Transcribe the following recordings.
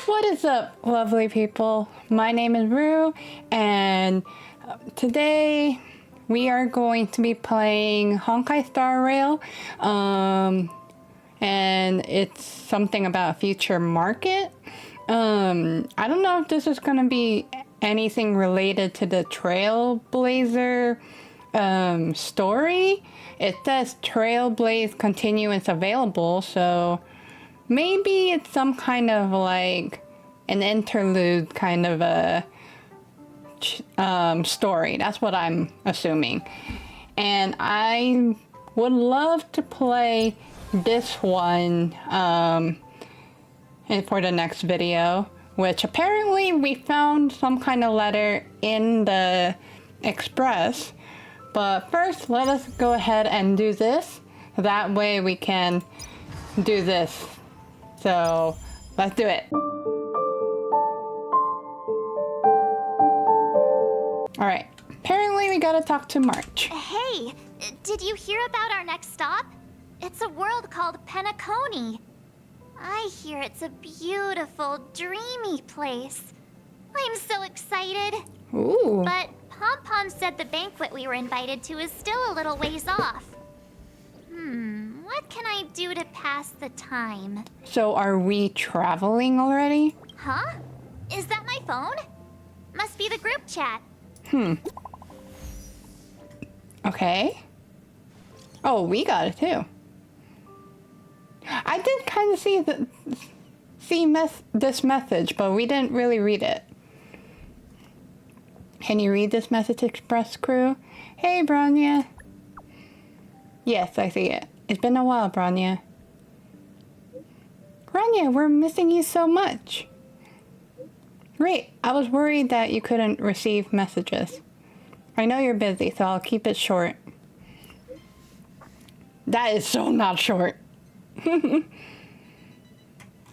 What is up, lovely people? My name is Rue, and today we are going to be playing Honkai Star Rail, and it's something about a future market. I don't know if this is going to be anything related to the Trailblazer story. It says Trailblaze Continuance available, so maybe it's some kind of like an interlude kind of a story. That's what I'm assuming. And I would love to play this one for the next video, which apparently we found some kind of letter in the Express. But first, let us go ahead and do this. That way we can do this. So let's do it. All right, apparently we gotta talk to March. Hey, did you hear about our next stop? It's a world called Penacony. I hear it's a beautiful, dreamy place. I'm so excited. Ooh. But Pom Pom said the banquet we were invited to is still a little ways off. What can I do to pass the time? So are we traveling already? Huh? Is that my phone? Must be the group chat. Okay. Oh, we got it too. I did kind of see this message, but we didn't really read it. Can you read this message, Express Crew? Hey, Bronya. Yes, I see it. It's been a while, Bronya. Bronya, we're missing you so much. Great. I was worried that you couldn't receive messages. I know you're busy, so I'll keep it short. That is so not short.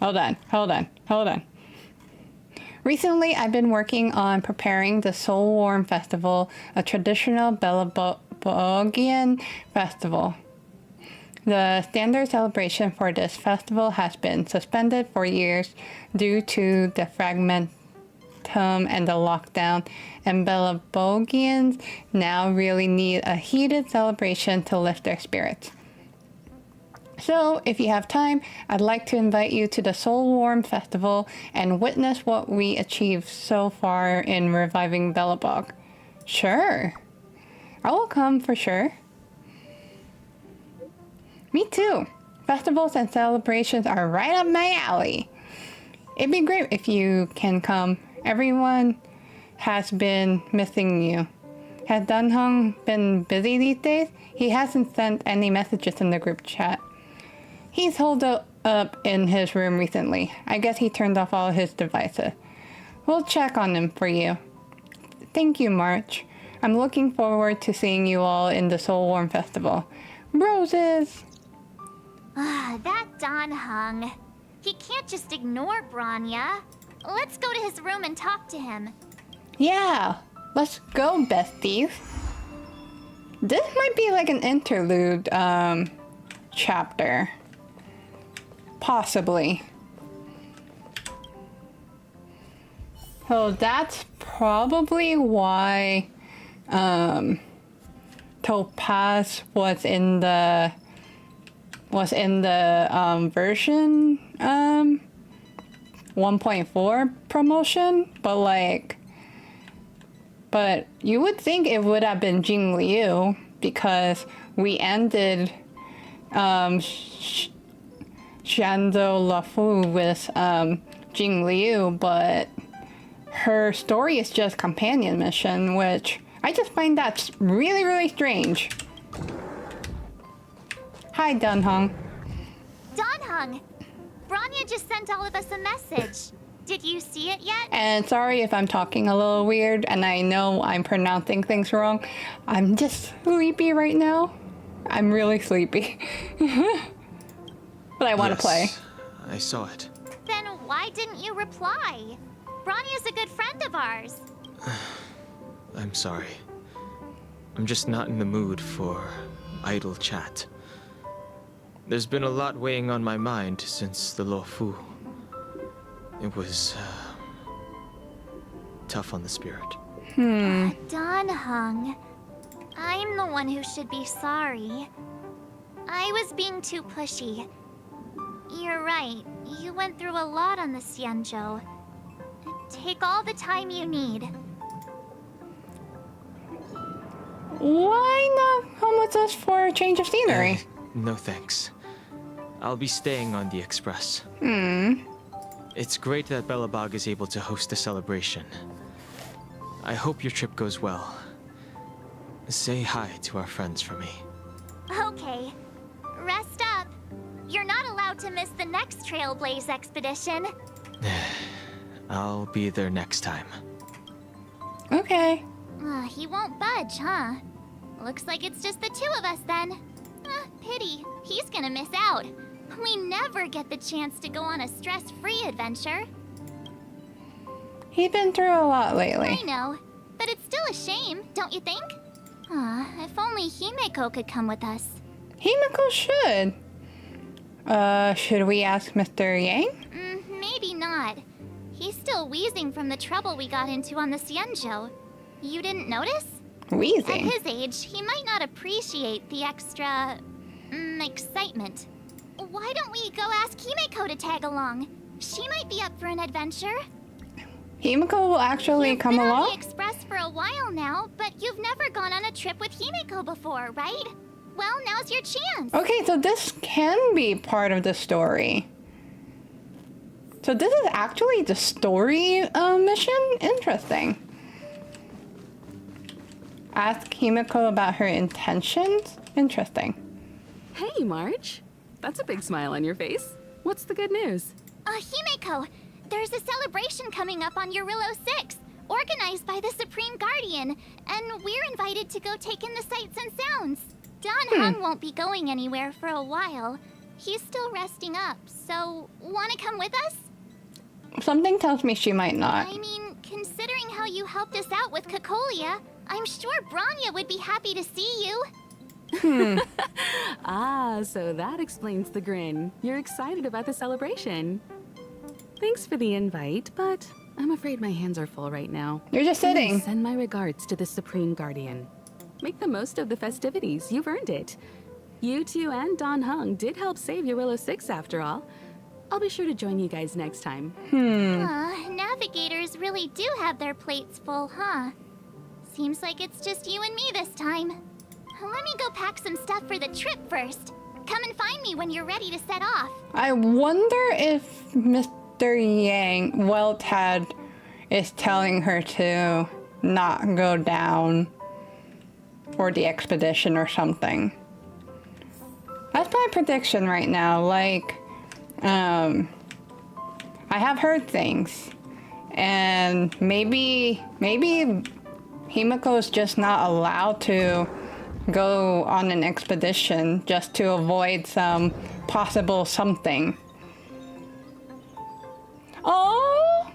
Hold on. Recently, I've been working on preparing the Soul Warm Festival, a traditional BELEBOGian festival. The standard celebration for this festival has been suspended for years due to the fragmentum and the lockdown, and BELEBOGians now really need a heated celebration to lift their spirits. So, if you have time, I'd like to invite you to the Soul Warm Festival and witness what we achieved so far in reviving BELEBOG. Sure. I will come for sure. Me too. Festivals and celebrations are right up my alley. It'd be great if you can come. Everyone has been missing you. Has Dunhung been busy these days? He hasn't sent any messages in the group chat. He's holed up in his room recently. I guess he turned off all his devices. We'll check on him for you. Thank you, March. I'm looking forward to seeing you all in the Soul Warm Festival. Roses! That Donhung. He can't just ignore Bronya. Let's go to his room and talk to him. Yeah, let's go, besties. This might be like an interlude chapter. Possibly. So that's probably why Topaz was in the version 1.4 promotion, but you would think it would have been Jing Liu because we ended Shanzhou Lafu with Jing Liu, but her story is just companion mission, which I just find that's really, really strange. Hi, Dunhung. Donhung! Bronya just sent all of us a message. Did you see it yet? And sorry if I'm talking a little weird, and I know I'm pronouncing things wrong. I'm just sleepy right now. I'm really sleepy. But I want to play. I saw it. Then why didn't you reply? Bronya's a good friend of ours. I'm sorry. I'm just not in the mood for idle chat. There's been a lot weighing on my mind since the Lo Fu. It was tough on the spirit. Don Hung. I'm the one who should be sorry. I was being too pushy. You're right. You went through a lot on the Xianzhou. Take all the time you need. Why not come with us for a change of scenery? No thanks. I'll be staying on the express. It's great that BELEBOG is able to host a celebration. I hope your trip goes well. Say hi to our friends for me. Okay. Rest up. You're not allowed to miss the next Trailblaze expedition. I'll be there next time. Okay. He won't budge, huh? Looks like it's just the two of us then. Pity. He's gonna miss out. We never get the chance to go on a stress-free adventure. He's been through a lot lately. I know, but it's still a shame, don't you think? If only Himeko could come with us. Himeko should. Should we ask Mr. Yang? Maybe not. He's still wheezing from the trouble we got into on the Xianzhou. You didn't notice? Wheezing. At his age, he might not appreciate the extra... excitement. Why don't we go ask Himeko to tag along? She might be up for an adventure. Himeko will actually You've come been on the along? Express for a while now, but you've never gone on a trip with Himeko before, right? Well, now's your chance. Okay, so this can be part of the story. So this is actually the story mission? Interesting. Ask Himeko about her intentions? Interesting. Hey, March. That's a big smile on your face. What's the good news? Himeko, there's a celebration coming up on Eurillo 6, organized by the Supreme Guardian, and we're invited to go take in the sights and sounds. Don Hung won't be going anywhere for a while. He's still resting up, so wanna come with us? Something tells me she might not. I mean, considering how you helped us out with Cocolia, I'm sure Branya would be happy to see you. Ah, so that explains the grin. You're excited about the celebration. Thanks for the invite, but I'm afraid my hands are full right now. You're just Please sitting. send my regards to the Supreme Guardian. Make the most of the festivities. You've earned it. You two and Don Hung did help save Eurillo 6 after all. I'll be sure to join you guys next time. Navigators really do have their plates full, huh? Seems like it's just you and me this time. Let me go pack some stuff for the trip first. Come and find me when you're ready to set off. I wonder if Mr. Yang, Weltad, is telling her to not go down for the expedition or something. That's my prediction right now. Like, I have heard things, and maybe Himeko is just not allowed to go on an expedition just to avoid some possible something. Oh,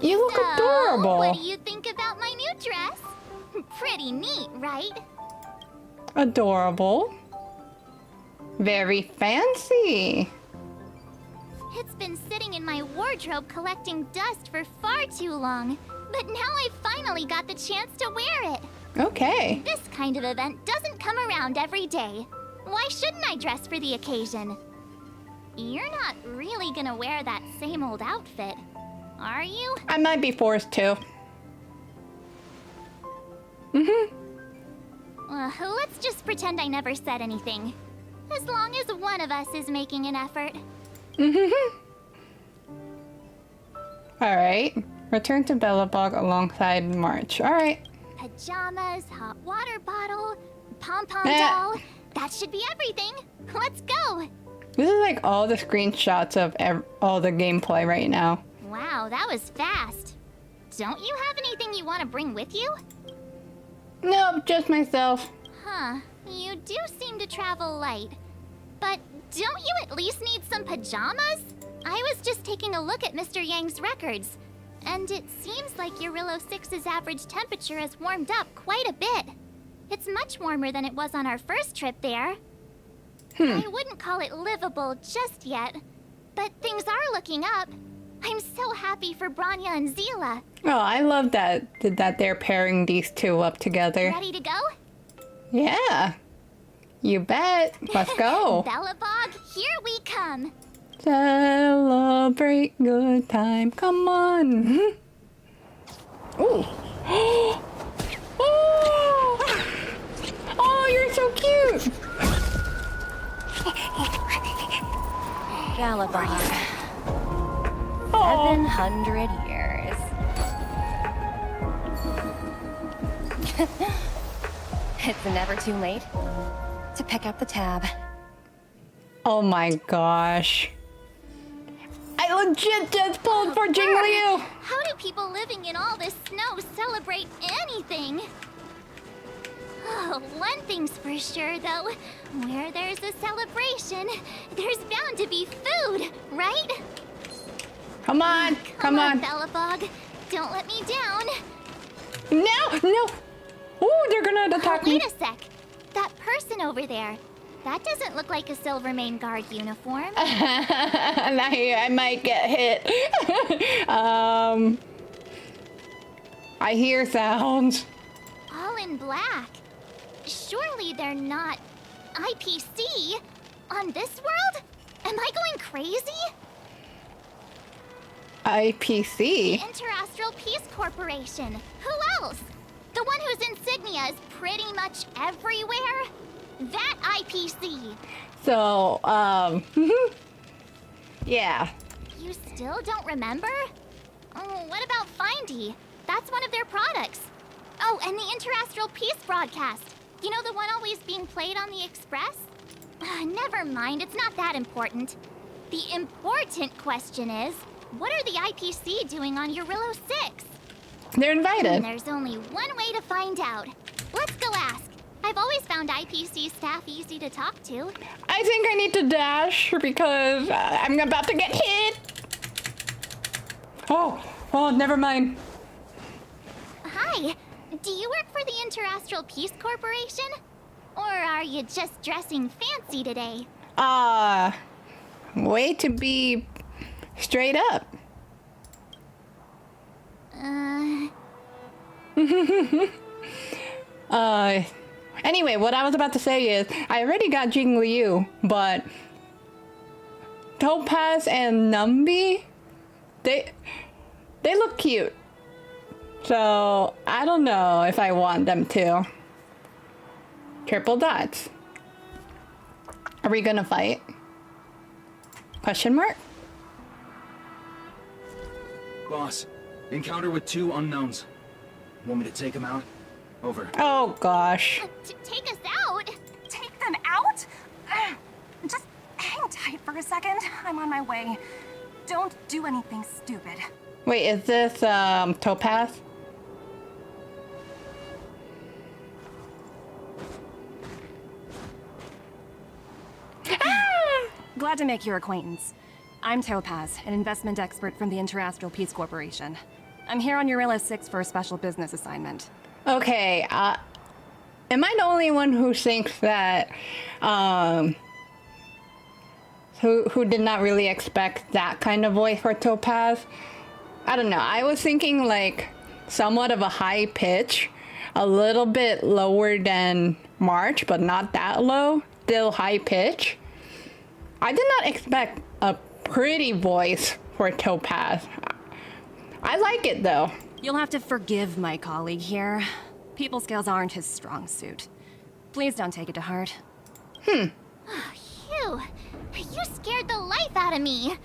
you look adorable. What do you think about my new dress? Pretty neat, right? Adorable. Very fancy. It's been sitting in my wardrobe collecting dust for far too long, but now I finally got the chance to wear it. Okay. This kind of event doesn't come around every day. Why shouldn't I dress for the occasion? You're not really gonna wear that same old outfit, are you? I might be forced to. Let's just pretend I never said anything. As long as one of us is making an effort. Alright. Return to Belebog alongside March. Alright. Pajamas, hot water bottle, pom-pom Yeah. doll. That should be everything. Let's go. This is like all the screenshots of all the gameplay right now. Wow, that was fast. Don't you have anything you want to bring with you? Nope, just myself. Huh, you do seem to travel light. But don't you at least need some pajamas? I was just taking a look at Mr. Yang's records, and it seems like Eurillo 6's average temperature has warmed up quite a bit. It's much warmer than it was on our first trip there. I wouldn't call it livable just yet, but things are looking up. I'm so happy for Branya and Zila. Oh, I love that they're pairing these two up together. Ready to go? Yeah. You bet. Let's go. BELEBOG, here we come. Celebrate good time. Come on. Ooh. Oh. Oh, you're so cute. BELEBOG. Oh. 700 years. It's never too late to pick up the tab. Oh my gosh. I legit just pulled for Jingliu. How do people living in all this snow celebrate anything? Oh, one thing's for sure, though. Where there's a celebration, there's bound to be food, right? Come on. Come on. BELEBOG. Don't let me down. No, no. Ooh, they're gonna attack me. Wait a sec. That person over there, that doesn't look like a Silvermane Guard uniform. I might get hit. I hear sounds. All in black. Surely they're not IPC on this world? Am I going crazy? IPC? Interastral Peace Corporation. Who else? The one whose insignia is pretty much everywhere? That IPC. So, yeah. You still don't remember? Oh, what about Findy? That's one of their products. Oh, and the Interastral Peace broadcast. You know the one always being played on the Express? Never mind, it's not that important. The important question is, what are the IPC doing on Eurillo 6? They're invited. And there's only one way to find out. Let's go ask. I've always found IPC staff easy to talk to. I think I need to dash because I'm about to get hit. Oh, never mind. Hi, do you work for the Interastral Peace Corporation? Or are you just dressing fancy today? Way to be straight up. Anyway, what I was about to say is, I already got Jingliu, but Topaz and Numby, they look cute. So, I don't know if I want them to. Triple dots. Are we gonna fight? Question mark? Boss, encounter with 2 unknowns. Want me to take them out? Over. Oh gosh. Take us out? Take them out? Just hang tight for a second. I'm on my way. Don't do anything stupid. Wait, is this Topaz? Glad to make your acquaintance. I'm Topaz, an investment expert from the Interastral Peace Corporation. I'm here on Eurillo 6 for a special business assignment. Okay, am I the only one who thinks that, who did not really expect that kind of voice for Topaz? I don't know, I was thinking like somewhat of a high pitch, a little bit lower than March, but not that low, still high pitch. I did not expect a pretty voice for Topaz. I like it though. You'll have to forgive my colleague here. People skills aren't his strong suit. Please don't take it to heart. Phew. You scared the life out of me.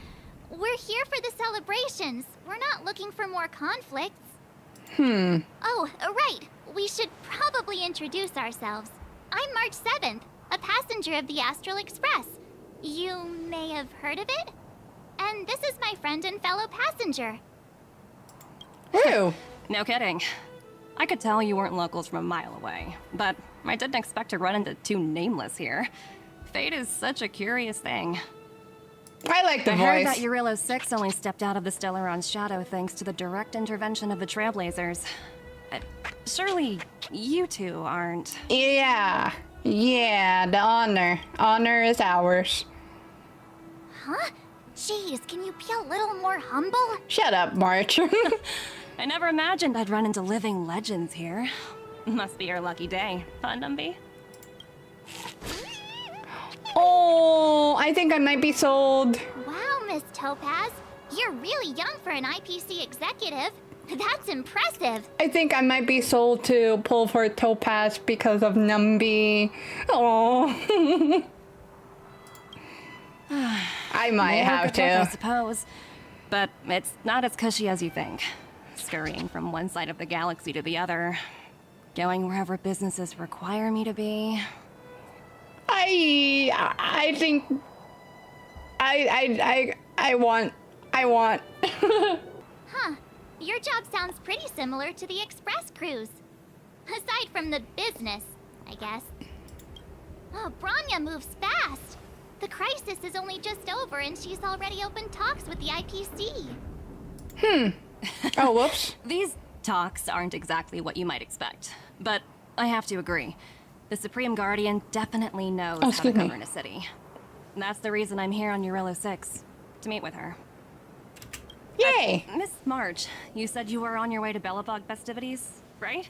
We're here for the celebrations. We're not looking for more conflicts. Oh, right. We should probably introduce ourselves. I'm March 7th, a passenger of the Astral Express. You may have heard of it? And this is my friend and fellow passenger. Ew. No kidding. I could tell you weren't locals from a mile away, but I didn't expect to run into 2 nameless here. Fate is such a curious thing. I like the I heard voice. that Eurillo 6 only stepped out of the Stellaron's shadow thanks to the direct intervention of the Trailblazers. Surely you 2 aren't... Yeah, the honor. Honor is ours. Huh? Jeez, can you be a little more humble? Shut up, March. I never imagined I'd run into living legends here. Must be your lucky day, huh, Numby? Oh, I think I might be sold. Wow, Miss Topaz. You're really young for an IPC executive. That's impressive. I think I might be sold to pull for Topaz because of Numby. Oh. I might More have good luck, I to. suppose. But it's not as cushy as you think. Scurrying from one side of the galaxy to the other. Going wherever businesses require me to be. I think I want. Huh. Your job sounds pretty similar to the express cruise. Aside from the business, I guess. Oh, Branya moves fast. The crisis is only just over and she's already opened talks with the IPC. Oh, whoops. These talks aren't exactly what you might expect. But I have to agree. The Supreme Guardian definitely knows how to excuse me. govern a city. And that's the reason I'm here on Eurilo 6. To meet with her. Yay. Miss March, you said you were on your way to BELEBOG festivities, right?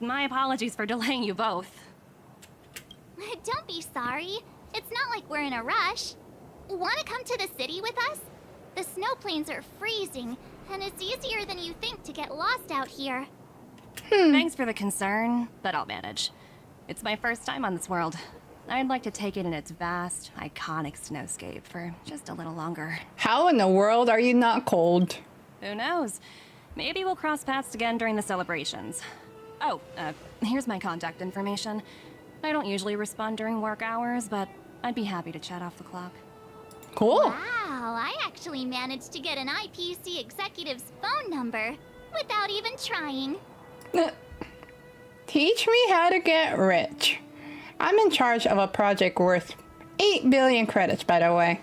My apologies for delaying you both. Don't be sorry. It's not like we're in a rush. Want to come to the city with us? The snow plains are freezing, and it's easier than you think to get lost out here. Thanks for the concern, but I'll manage. It's my first time on this world. I'd like to take it in its vast, iconic snowscape for just a little longer. How in the world are you not cold? Who knows? Maybe we'll cross paths again during the celebrations. Oh, here's my contact information. I don't usually respond during work hours, but I'd be happy to chat off the clock. Cool. Wow, I actually managed to get an IPC executive's phone number without even trying. Teach me how to get rich. I'm in charge of a project worth 8 billion credits, by the way.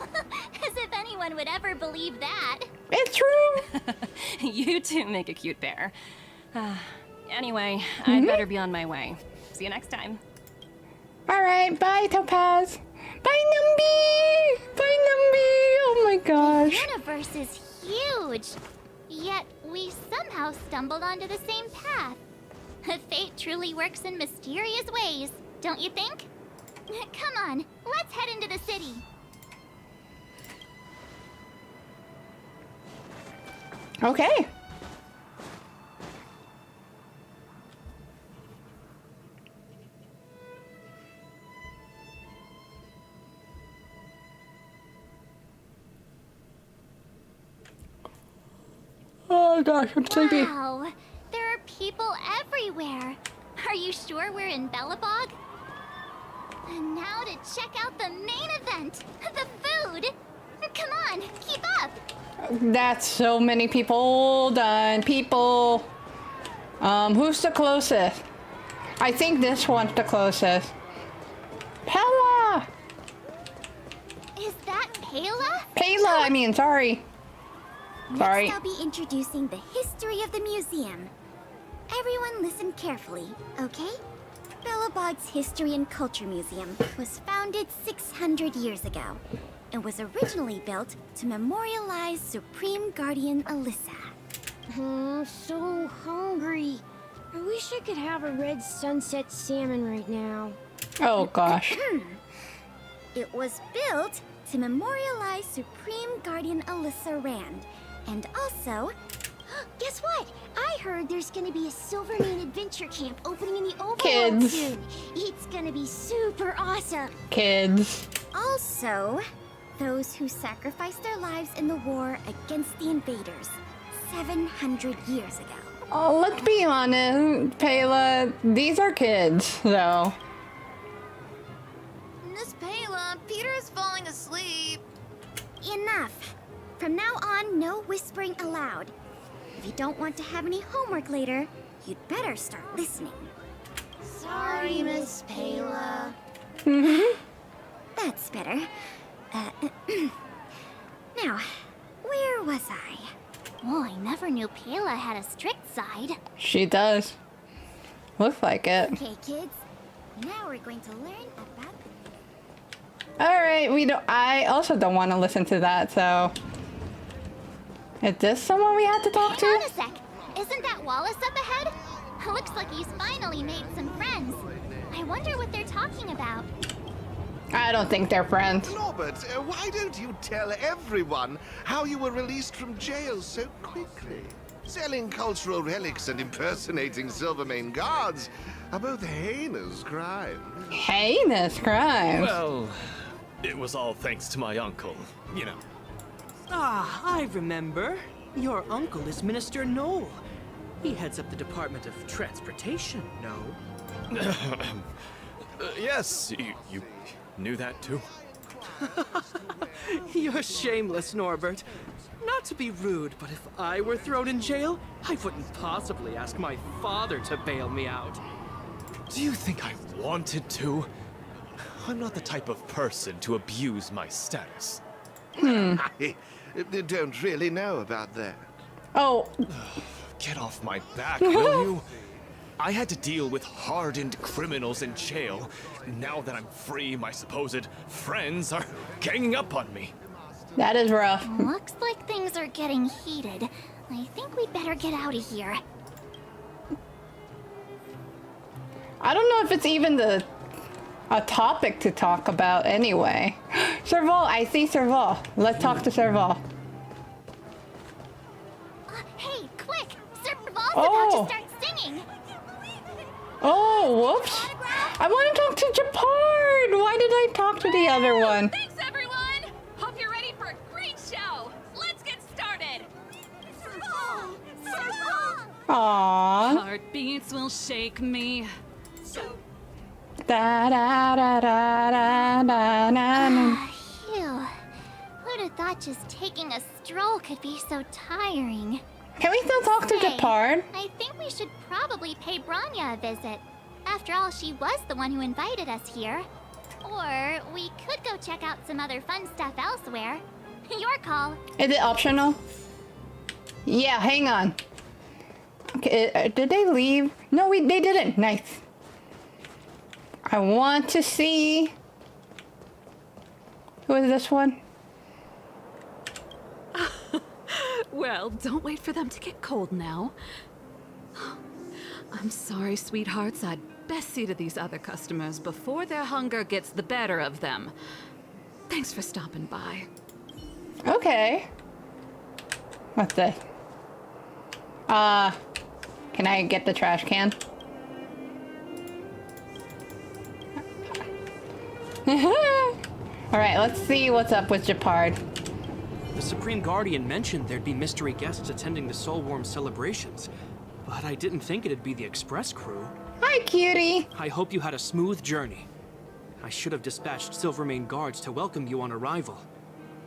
As if anyone would ever believe that. It's true. You two make a cute pair. Anyway, I'd better be on my way. See you next time. All right, bye, Topaz. Bye, Numby. Bye, Numby. Oh my The gosh. universe is huge. Yet we somehow stumbled onto the same path. Fate truly works in mysterious ways, don't you think? Come on, let's head into the city. Okay. Oh gosh, I'm sleepy. Wow, there are people everywhere. Are you sure we're in Belebog? And now to check out the main event, the food. Come on, keep up. That's so many people. Hold on, people. Who's the closest? I think this one's the closest. Pella! Is that Pela? Pela, I mean, sorry. Sorry. Next, I'll be introducing the history of the museum. Everyone listen carefully, okay? Belebog's History and Culture Museum was founded 600 years ago and was originally built to memorialize Supreme Guardian Alyssa. I'm so hungry. I wish I could have a red sunset salmon right now. Oh gosh. It was built to memorialize Supreme Guardian Alyssa Rand, and also... Guess what? I heard there's gonna be a Silvermane adventure camp opening in the overworld Kids. soon. It's gonna be super awesome. Kids. Also, those who sacrificed their lives in the war against the invaders 700 years ago. Oh, let's be honest, Pela. These are kids, though. Miss Pela, Peter is falling asleep. Enough. From now on, no whispering allowed. If you don't want to have any homework later, you'd better start listening. Sorry, Miss Pela. That's better. Now, where was I? Oh, I never knew Pela had a strict side. She does. Looks like it. Okay, kids. Now we're going to learn about Alright, we don't. I also don't want to listen to that, so. Is this someone we have to talk Hang on to? a sec. Isn't that Wallace up ahead? Looks like he's finally made some friends. I wonder what they're talking about. I don't think they're friends. Norbert, why don't you tell everyone how you were released from jail so quickly? Selling cultural relics and impersonating Silvermane guards are both heinous crimes. Heinous crimes. Well, it was all thanks to my uncle, you know. Ah, I remember. Your uncle is Minister Knoll. He heads up the Department of Transportation, no? Yes, you knew that too? You're shameless, Norbert. Not to be rude, but if I were thrown in jail, I wouldn't possibly ask my father to bail me out. Do you think I wanted to? I'm not the type of person to abuse my status. I don't really know about that. Oh, Get off my back, will you? I had to deal with hardened criminals in jail. Now that I'm free, my supposed friends are ganging up on me. that is rough. Looks like things are getting heated. I think we'd better get out of here. I don't know if it's even a topic to talk about anyway. Serval, I see Serval. Let's talk to Serval. Hey, quick! Serval's Oh. about to start singing! Oh, whoops. I want to talk to Japard. Why did I talk to the other one? Thanks, everyone! Hope you're ready for a great show! Let's get started! Serval! Serval! Aww. Heartbeats will shake me. Da da da da da da da. Phew. Who'd have thought just taking a stroll could be so tiring? Can we still talk to Hey, Japard? I think we should probably pay Branya a visit. After all, she was the one who invited us here. Or we could go check out some other fun stuff elsewhere. Your call. Is it optional? Yeah, hang on. Okay, did they leave? No, they didn't. Nice. I want to see. Who is this one? Well, don't wait for them to get cold now. I'm sorry, sweethearts. I'd best see to these other customers before their hunger gets the better of them. Thanks for stopping by. Okay. What's this? Can I get the trash can? Alright, let's see what's up with Japard. The Supreme Guardian mentioned there'd be mystery guests attending the Soulworm celebrations, but I didn't think it'd be the Express crew. Hi, cutie. I hope you had a smooth journey. I should have dispatched Silvermane guards to welcome you on arrival.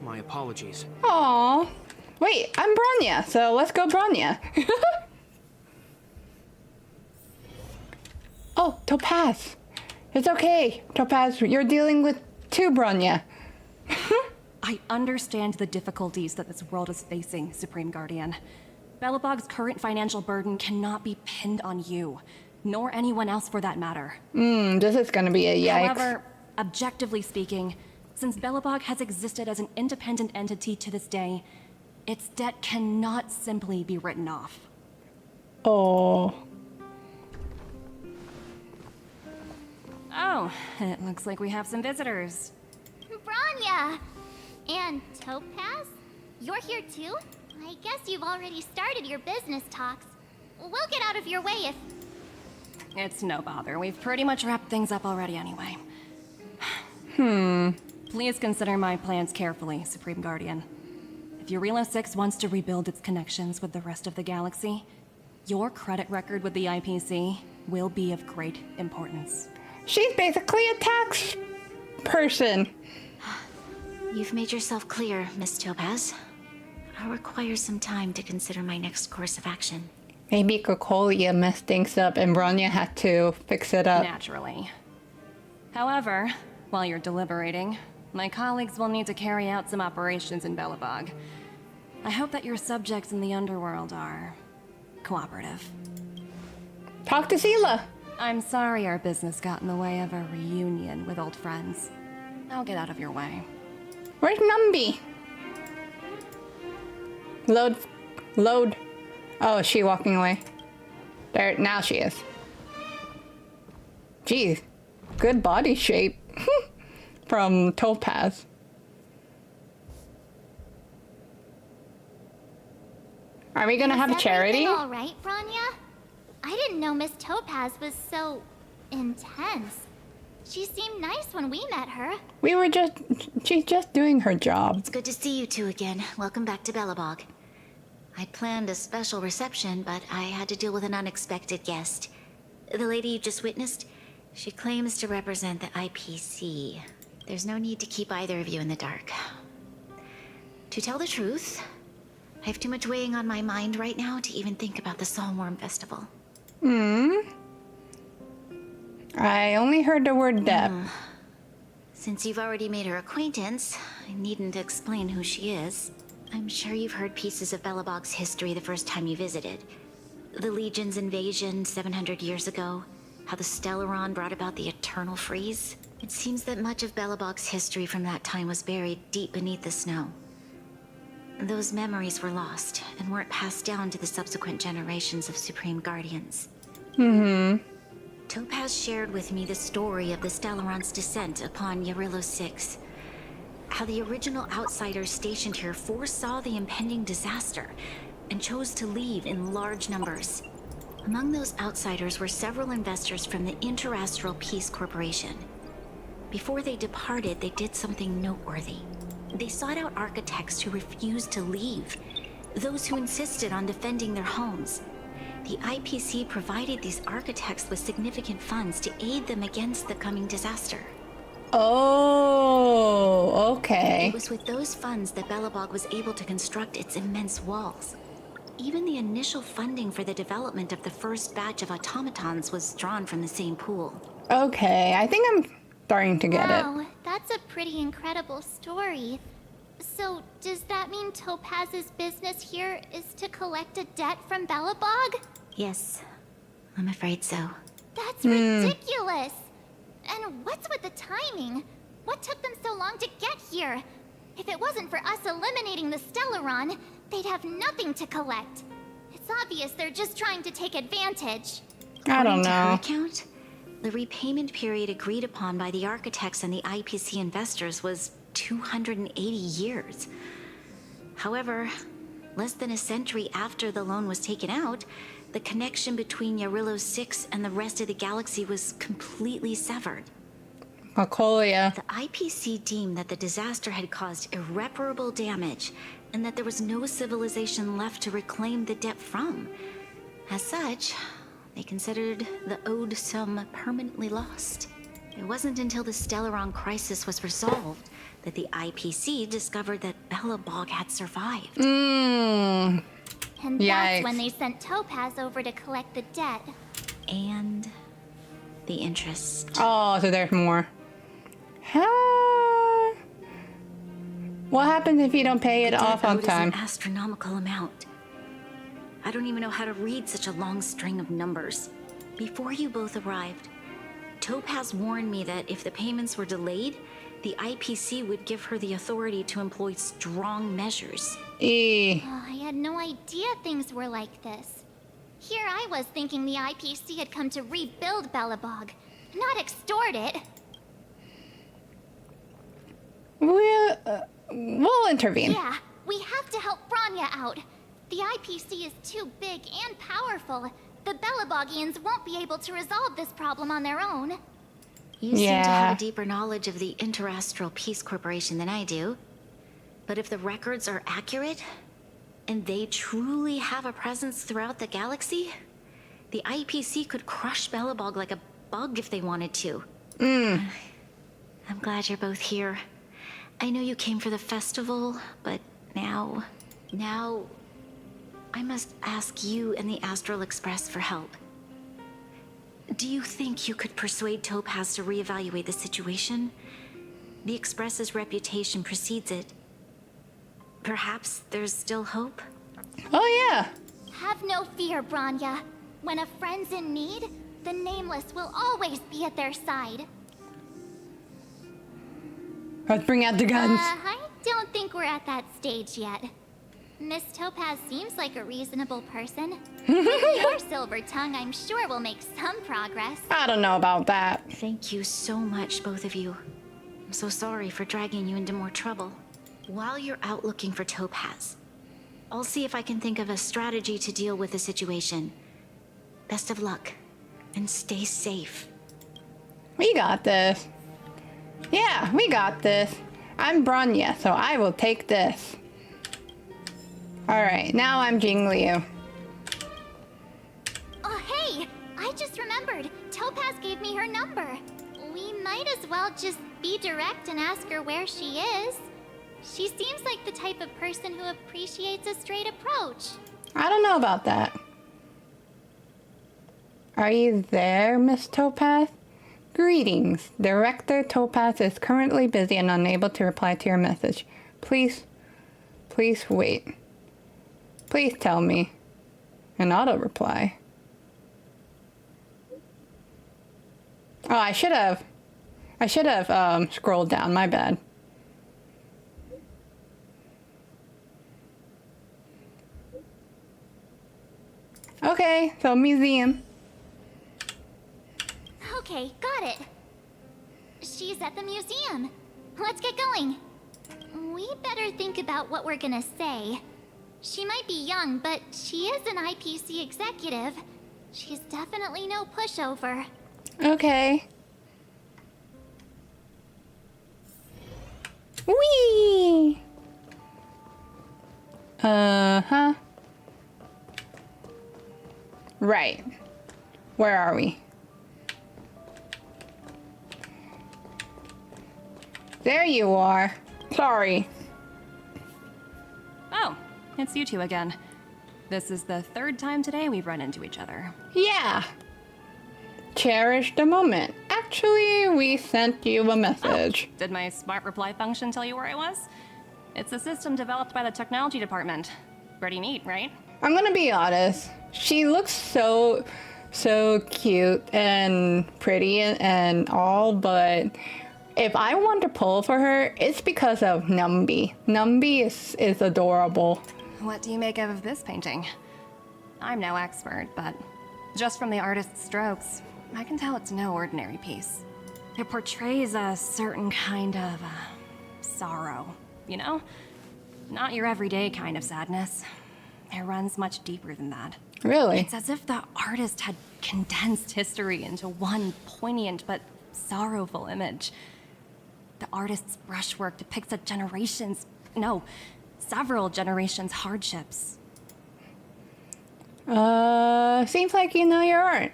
My apologies. Aww. Wait, I'm Branya, so let's go Branya. Oh, Topaz. It's okay, Topaz. You're dealing with two Branya. I understand the difficulties that this world is facing, Supreme Guardian. Belebog's current financial burden cannot be pinned on you, nor anyone else for that matter. This is gonna be a yikes. However, objectively speaking, since Belebog has existed as an independent entity to this day, its debt cannot simply be written off. Oh. Oh, it looks like we have some visitors. Branya! And Topaz? You're here too? I guess you've already started your business talks. We'll get out of your way if... It's no bother. We've pretty much wrapped things up already anyway. Please consider my plans carefully, Supreme Guardian. If Eurilo 6 wants to rebuild its connections with the rest of the galaxy, your credit record with the IPC will be of great importance. She's basically a tax person. You've made yourself clear, Miss Topaz. I'll require some time to consider my next course of action. Maybe Kokolia messed things up and Branya had to fix it up. Naturally. However, while you're deliberating, my colleagues will need to carry out some operations in Belebog. I hope that your subjects in the underworld are cooperative. Talk to Sela. I'm sorry our business got in the way of a reunion with old friends. I'll get out of your way. Where's Numby? Load. Load. Oh, is she walking away? There, now she is. Geez. Good body shape. From Topaz. Are we gonna have a charity? All right, Bronya? I didn't know Miss Topaz was so intense. She seemed nice when we met her. She's just doing her job. It's good to see you two again. Welcome back to BELEBOG. I'd planned a special reception, but I had to deal with an unexpected guest. The lady you just witnessed, she claims to represent the IPC. There's no need to keep either of you in the dark. To tell the truth, I have too much weighing on my mind right now to even think about the Soulworm Festival. I only heard the word Deb. Since you've already made her acquaintance, I needn't explain who she is. I'm sure you've heard pieces of BELEBOG's history the first time you visited. The Legion's invasion 700 years ago, how the Stellaron brought about the Eternal Freeze. It seems that much of BELEBOG's history from that time was buried deep beneath the snow. Those memories were lost and weren't passed down to the subsequent generations of Supreme Guardians. Topaz shared with me the story of the Stellaron's descent upon Yarillo 6. How the original outsiders stationed here foresaw the impending disaster and chose to leave in large numbers. Among those outsiders were several investors from the Interastral Peace Corporation. Before they departed, they did something noteworthy. They sought out architects who refused to leave, those who insisted on defending their homes. The IPC provided these architects with significant funds to aid them against the coming disaster. Oh, okay. It was with those funds that BELEBOG was able to construct its immense walls. Even the initial funding for the development of the first batch of automatons was drawn from the same pool. Okay, I think I'm starting to get it. Wow, that's a pretty incredible story. So, does that mean Topaz's business here is to collect a debt from BELEBOG? Yes, I'm afraid so. That's ridiculous! And what's with the timing? What took them so long to get here? If it wasn't for us eliminating the Stellaron, they'd have nothing to collect. It's obvious they're just trying to take advantage. I don't According to her know. account, the repayment period agreed upon by the architects and the IPC investors was 280 years. However, less than a century after the loan was taken out, the connection between Yarillo 6 and the rest of the galaxy was completely severed. Macolia. The IPC deemed that the disaster had caused irreparable damage and that there was no civilization left to reclaim the debt from. As such, they considered the owed sum permanently lost. It wasn't until the Stellaron crisis was resolved that the IPC discovered that BELEBOG had survived. And that's when they sent Topaz over to collect the debt. And the interest. Oh, so there's more. What happens if you don't pay it off on time? An astronomical amount. I don't even know how to read such a long string of numbers. Before you both arrived, Topaz warned me that if the payments were delayed, the IPC would give her the authority to employ strong measures. Oh, I had no idea things were like this. Here I was thinking the IPC had come to rebuild BELEBOG, not extort it. We'll intervene. Yeah, we have to help Bronya out. The IPC is too big and powerful. The BELEBOGians won't be able to resolve this problem on their own. You seem to have a deeper knowledge of the Interastral Peace Corporation than I do. But if the records are accurate, and they truly have a presence throughout the galaxy, the IPC could crush BELEBOG like a bug if they wanted to. I'm glad you're both here. I know you came for the festival, but now I must ask you and the Astral Express for help. Do you think you could persuade Topaz to reevaluate the situation? The Express's reputation precedes it. Perhaps there's still hope? Oh, yeah. Have no fear, Bronya. When a friend's in need, the Nameless will always be at their side. Let's bring out the guns. I don't think we're at that stage yet. Miss Topaz seems like a reasonable person. With your silver tongue, I'm sure we'll make some progress. I don't know about that. Thank you so much, both of you. I'm so sorry for dragging you into more trouble. While you're out looking for Topaz, I'll see if I can think of a strategy to deal with the situation. Best of luck, and stay safe. We got this. Yeah, we got this. I'm Bronya, so I will take this. Alright, now I'm Jing Liu. Oh, hey! I just remembered. Topaz gave me her number. We might as well just be direct and ask her where she is. She seems like the type of person who appreciates a straight approach. I don't know about that. Are you there, Miss Topaz? Greetings. Director Topaz is currently busy and unable to reply to your message. Please wait. Please tell me. An auto reply. Oh, I should have scrolled down, my bad. Okay, so museum. Okay, got it. She's at the museum. Let's get going. We better think about what we're gonna say. She might be young, but she is an IPC executive. She's definitely no pushover. Okay. Whee! Uh-huh. Right. Where are we? There you are. Sorry. Oh, it's you two again. This is the third time today we've run into each other. Yeah. Cherish the moment. Actually, we sent you a message. Oh, did my smart reply function tell you where I was? It's a system developed by the technology department. Pretty neat, right? I'm gonna be honest. She looks so cute and pretty and all, but if I want to pull for her, it's because of Numby. Numby is adorable. What do you make of this painting? I'm no expert, but just from the artist's strokes, I can tell it's no ordinary piece. It portrays a certain kind of sorrow, you know? Not your everyday kind of sadness. It runs much deeper than that. Really? It's as if the artist had condensed history into one poignant but sorrowful image. The artist's brushwork depicts several generations' hardships. Seems like you know your art.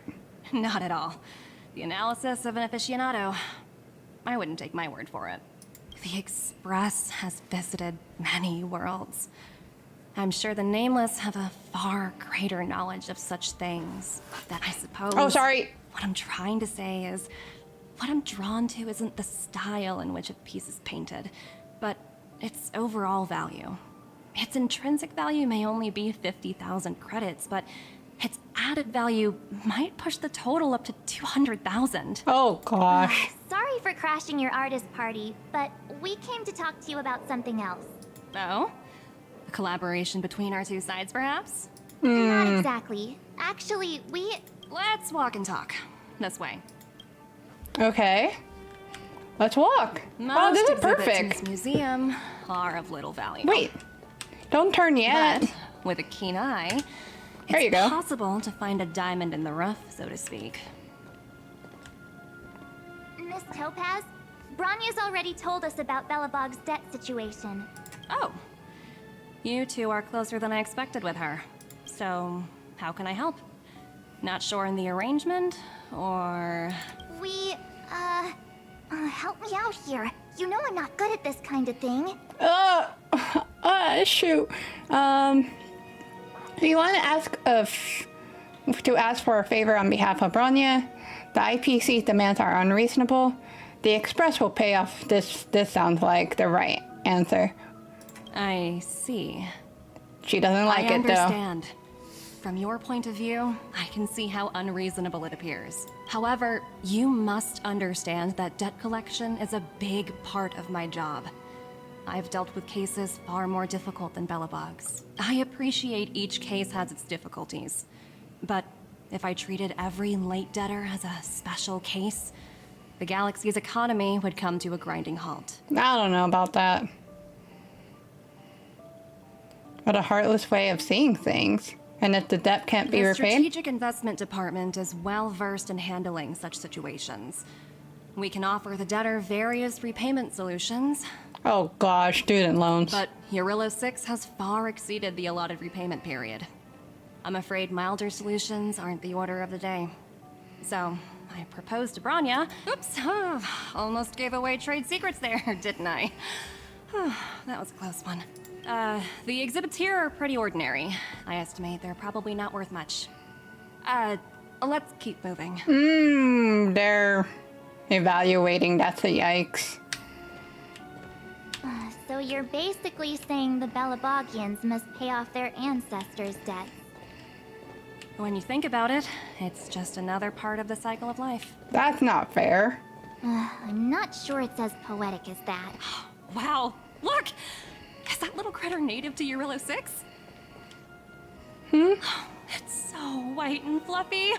Not at all. The analysis of an aficionado. I wouldn't take my word for it. The Express has visited many worlds. I'm sure the Nameless have a far greater knowledge of such things that I suppose... Oh, sorry. What I'm trying to say is, what I'm drawn to isn't the style in which a piece is painted, but its overall value. Its intrinsic value may only be 50,000 credits, but its added value might push the total up to 200,000. Oh, gosh. Sorry for crashing your artist party, but we came to talk to you about something else. Oh? A collaboration between our two sides, perhaps? Not exactly. Actually, Let's walk and talk. This way. Okay. Let's walk. Oh, this is exhibits perfect. in this museum are of little value. Wait. Don't turn yet. But with a keen eye, There you go. it's possible to find a diamond in the rough, so to speak. Miss Topaz, Bronya's already told us about Belebog's debt situation. Oh. You two are closer than I expected with her. So, how can I help? Not sure in the arrangement, or... Help me out here. You know I'm not good at this kind of thing. Shoot. If you want to ask for a favor on behalf of Bronya, the IPC's demands are unreasonable. The Express will pay off. This sounds like the right answer. I see. She doesn't like it, though. I understand. From your point of view, I can see how unreasonable it appears. However, you must understand that debt collection is a big part of my job. I've dealt with cases far more difficult than BELEBOG's. I appreciate each case has its difficulties. But if I treated every late debtor as a special case, the galaxy's economy would come to a grinding halt. I don't know about that. What a heartless way of seeing things. And if the debt can't be The repaid? Strategic Investment Department is well versed in handling such situations. We can offer the debtor various repayment solutions. Oh gosh, student loans. But Eurilo 6 has far exceeded the allotted repayment period. I'm afraid milder solutions aren't the order of the day. So, I proposed to Branya. Oops, almost gave away trade secrets there, didn't I? That was a close one. The exhibits here are pretty ordinary. I estimate they're probably not worth much. Let's keep moving. They're evaluating. That's a yikes. So you're basically saying the Belebogians must pay off their ancestors' debts. When you think about it, it's just another part of the cycle of life. That's not fair. I'm not sure it's as poetic as that. Wow, look! Is that little critter native to Eurilo 6? It's so white and fluffy.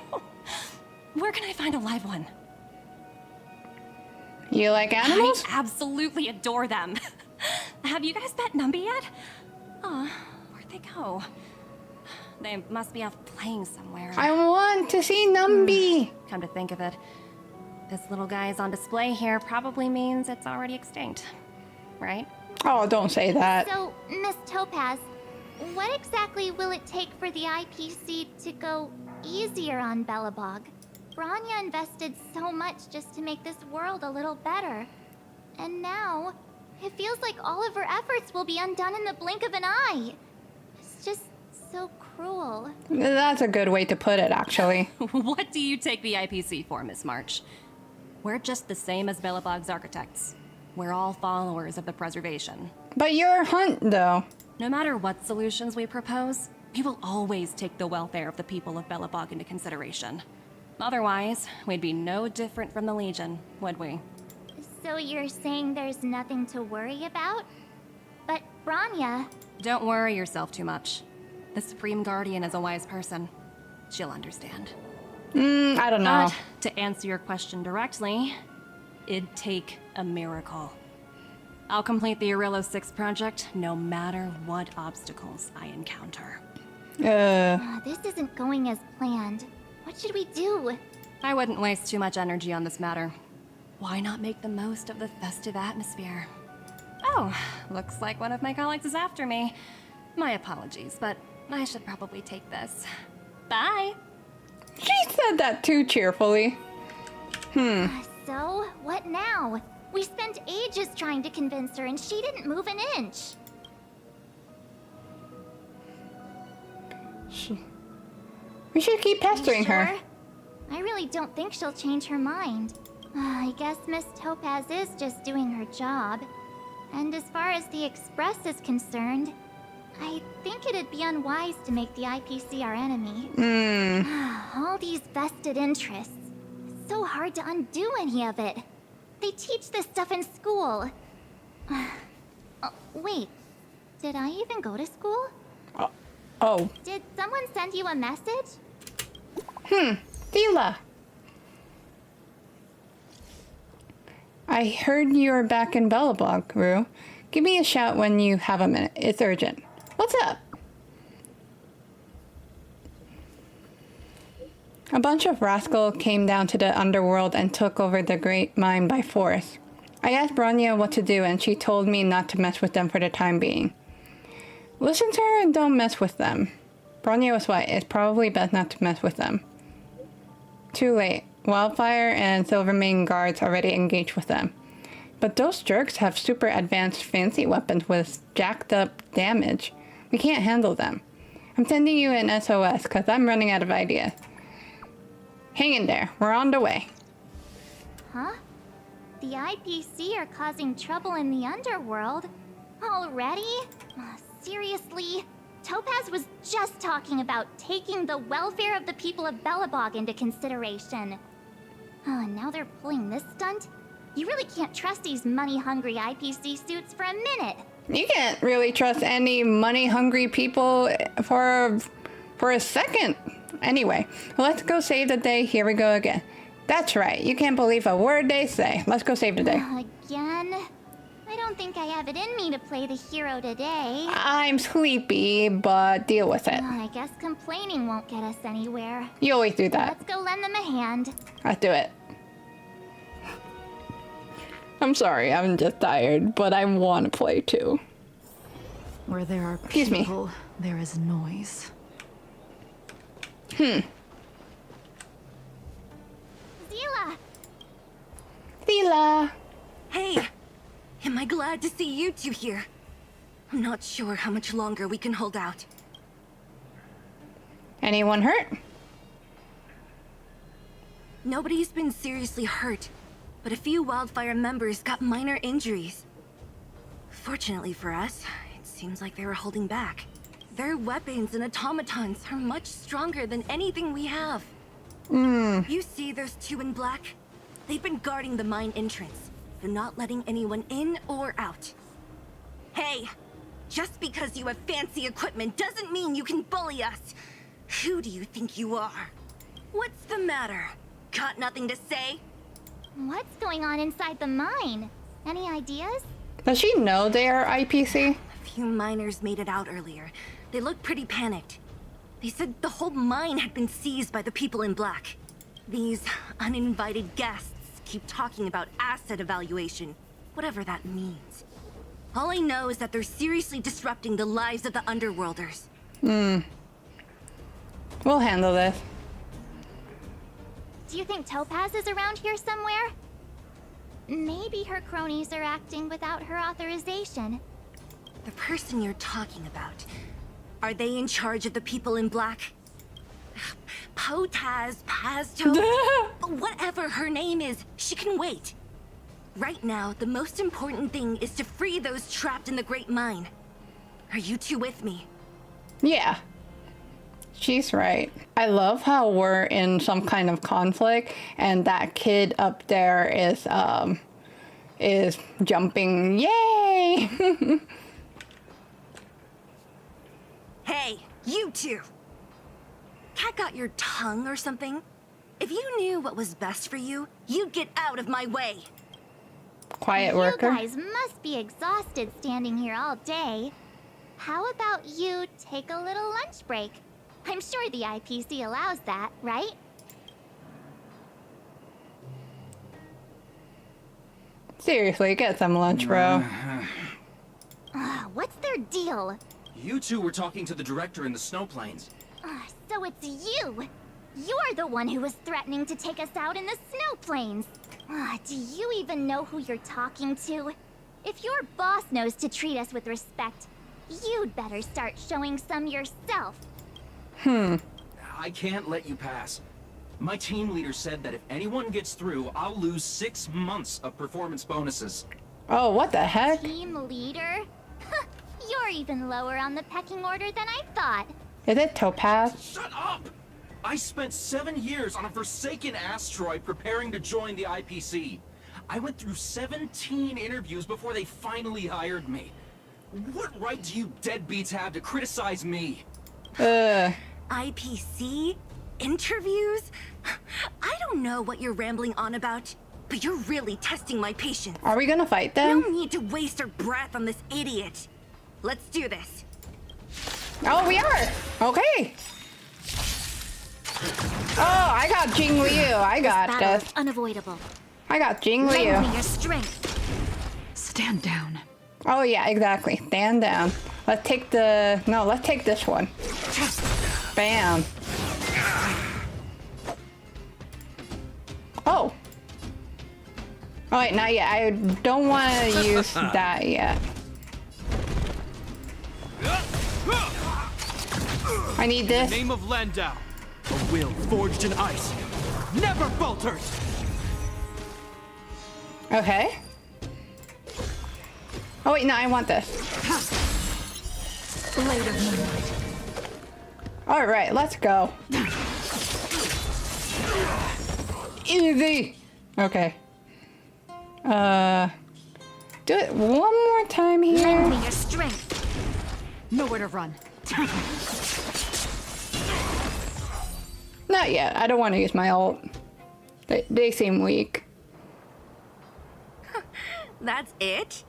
Where can I find a live one? You like animals? I absolutely adore them. Have you guys met Numby yet? Oh, where'd they go? They must be off playing somewhere. I want to see Numby. Come to think of it, this little guy's on display here probably means it's already extinct, right? Oh, don't say that. So, Miss Topaz, what exactly will it take for the IPC to go easier on Belebog? Branya invested so much just to make this world a little better. And now, it feels like all of her efforts will be undone in the blink of an eye. It's just so cruel. That's a good way to put it, actually. What do you take the IPC for, Miss March? We're just the same as Belebog's architects. We're all followers of the preservation. But you're Hunt, though. No matter what solutions we propose, we will always take the welfare of the people of Belebog into consideration. Otherwise, we'd be no different from the Legion, would we? So you're saying there's nothing to worry about? But Branya... Don't worry yourself too much. The Supreme Guardian is a wise person. She'll understand. I don't know. But to answer your question directly, it'd take a miracle. I'll complete the Eurilo 6 project no matter what obstacles I encounter. This isn't going as planned. What should we do? I wouldn't waste too much energy on this matter. Why not make the most of the festive atmosphere? Oh, looks like one of my colleagues is after me. My apologies, but I should probably take this. Bye! She said that too cheerfully. So, what now? We spent ages trying to convince her and she didn't move an inch. We should keep pestering her. I really don't think she'll change her mind. I guess Miss Topaz is just doing her job. And as far as the Express is concerned, I think it'd be unwise to make the IPC our enemy. All these vested interests. It's so hard to undo any of it. They teach this stuff in school. Wait, did I even go to school? Oh. Did someone send you a message? Dila. I heard you were back in Belebog, Rue. Give me a shout when you have a minute. It's urgent. What's up? A bunch of rascals came down to the underworld and took over the great mine by force. I asked Branya what to do and she told me not to mess with them for the time being. Listen to her and don't mess with them. Branya was right. It's probably best not to mess with them. Too late. Wildfire and Silvermane guards already engaged with them. But those jerks have super advanced fancy weapons with jacked up damage. We can't handle them. I'm sending you an SOS because I'm running out of ideas. Hang in there. We're on the way. Huh? The IPC are causing trouble in the underworld? Already? Seriously? Topaz was just talking about taking the welfare of the people of Belebog into consideration. Oh, and now they're pulling this stunt? You really can't trust these money-hungry IPC suits for a minute. You can't really trust any money-hungry people for a second. Anyway, let's go save the day. Here we go again. That's right. You can't believe a word they say. Let's go save the day. Again? I don't think I have it in me to play the hero today. I'm sleepy, but deal with it. I guess complaining won't get us anywhere. You always do that. Let's go lend them a hand. Let's do it. I'm sorry, I'm just tired, but I want to play too. Where there are Excuse me. people, there is noise. Zila! Zila! Hey! Am I glad to see you two here? I'm not sure how much longer we can hold out. Anyone hurt? Nobody's been seriously hurt, but a few Wildfire members got minor injuries. Fortunately for us, it seems like they were holding back. Their weapons and automatons are much stronger than anything we have. You see those two in black? They've been guarding the mine entrance. They're not letting anyone in or out. Hey, just because you have fancy equipment doesn't mean you can bully us. Who do you think you are? What's the matter? Got nothing to say? What's going on inside the mine? Any ideas? Does she know they are IPC? A few miners made it out earlier. They looked pretty panicked. They said the whole mine had been seized by the people in black. These uninvited guests keep talking about asset evaluation, whatever that means. All I know is that they're seriously disrupting the lives of the Underworlders. We'll handle this. Do you think Topaz is around here somewhere? Maybe her cronies are acting without her authorization. The person you're talking about, are they in charge of the people in black? Potaz, Pazto, whatever her name is, she can wait. Right now, the most important thing is to free those trapped in the Great Mine. Are you two with me? Yeah. She's right. I love how we're in some kind of conflict and that kid up there is jumping. Yay! Hey, you two! Cat got your tongue or something? If you knew what was best for you, you'd get out of my way. Quiet worker. You guys must be exhausted standing here all day. How about you take a little lunch break? I'm sure the IPC allows that, right? Seriously, get some lunch, bro. What's their deal? You two were talking to the director in the snow plains. So it's you! You're the one who was threatening to take us out in the snow plains! Do you even know who you're talking to? If your boss knows to treat us with respect, you'd better start showing some yourself. I can't let you pass. My team leader said that if anyone gets through, I'll lose 6 months of performance bonuses. Oh, what the heck? Team leader? You're even lower on the pecking order than I thought. Is it Topaz? Shut up! I spent 7 years on a forsaken asteroid preparing to join the IPC. I went through 17 interviews before they finally hired me. What right do you deadbeats have to criticize me? IPC? Interviews? I don't know what you're rambling on about, but you're really testing my patience. Are we gonna fight them? No need to waste our breath on this idiot. Let's do this. Oh, we are! Okay! Oh, I got Jing Liu. I got this. Unavoidable. I got Jing Liu. Lend me your strength. Stand down. Oh yeah, exactly. Stand down. Let's take the... No, let's take this one. Bam. Oh. Oh wait, not yet. I don't want to use that yet. I need this. In the name of Landau, a will forged in ice never falters. Okay. Oh wait, no, I want this. Blade of moonlight. All right, let's go. Easy. Okay. Do it one more time here. Lend me your strength. Nowhere to run. Not yet. I don't want to use my ult. They seem weak. That's it?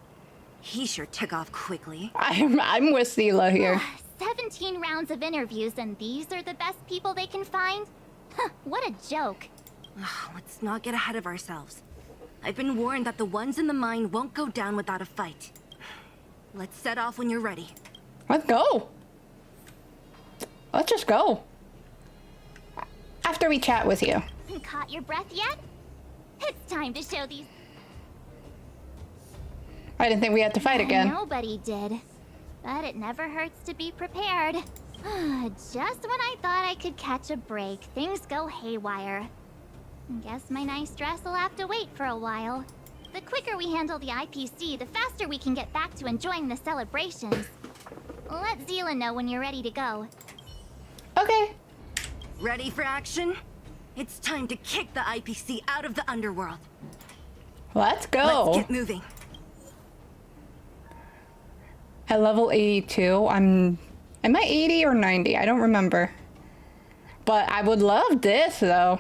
He sure took off quickly. I'm with Sela here. 17 rounds of interviews, and these are the best people they can find? Huh, what a joke. Let's not get ahead of ourselves. I've been warned that the ones in the mine won't go down without a fight. Let's set off when you're ready. Let's go. Let's just go. After we chat with you. Caught your breath yet? It's time to show these. I didn't think we had to fight again. Nobody did. But it never hurts to be prepared. Just when I thought I could catch a break, things go haywire. Guess my nice dress will have to wait for a while. The quicker we handle the IPC, the faster we can get back to enjoying the celebrations. Let Zila know when you're ready to go. Okay. Ready for action? It's time to kick the IPC out of the underworld. Let's go. Let's get moving. At level 82, am I 80 or 90? I don't remember. But I would love this though.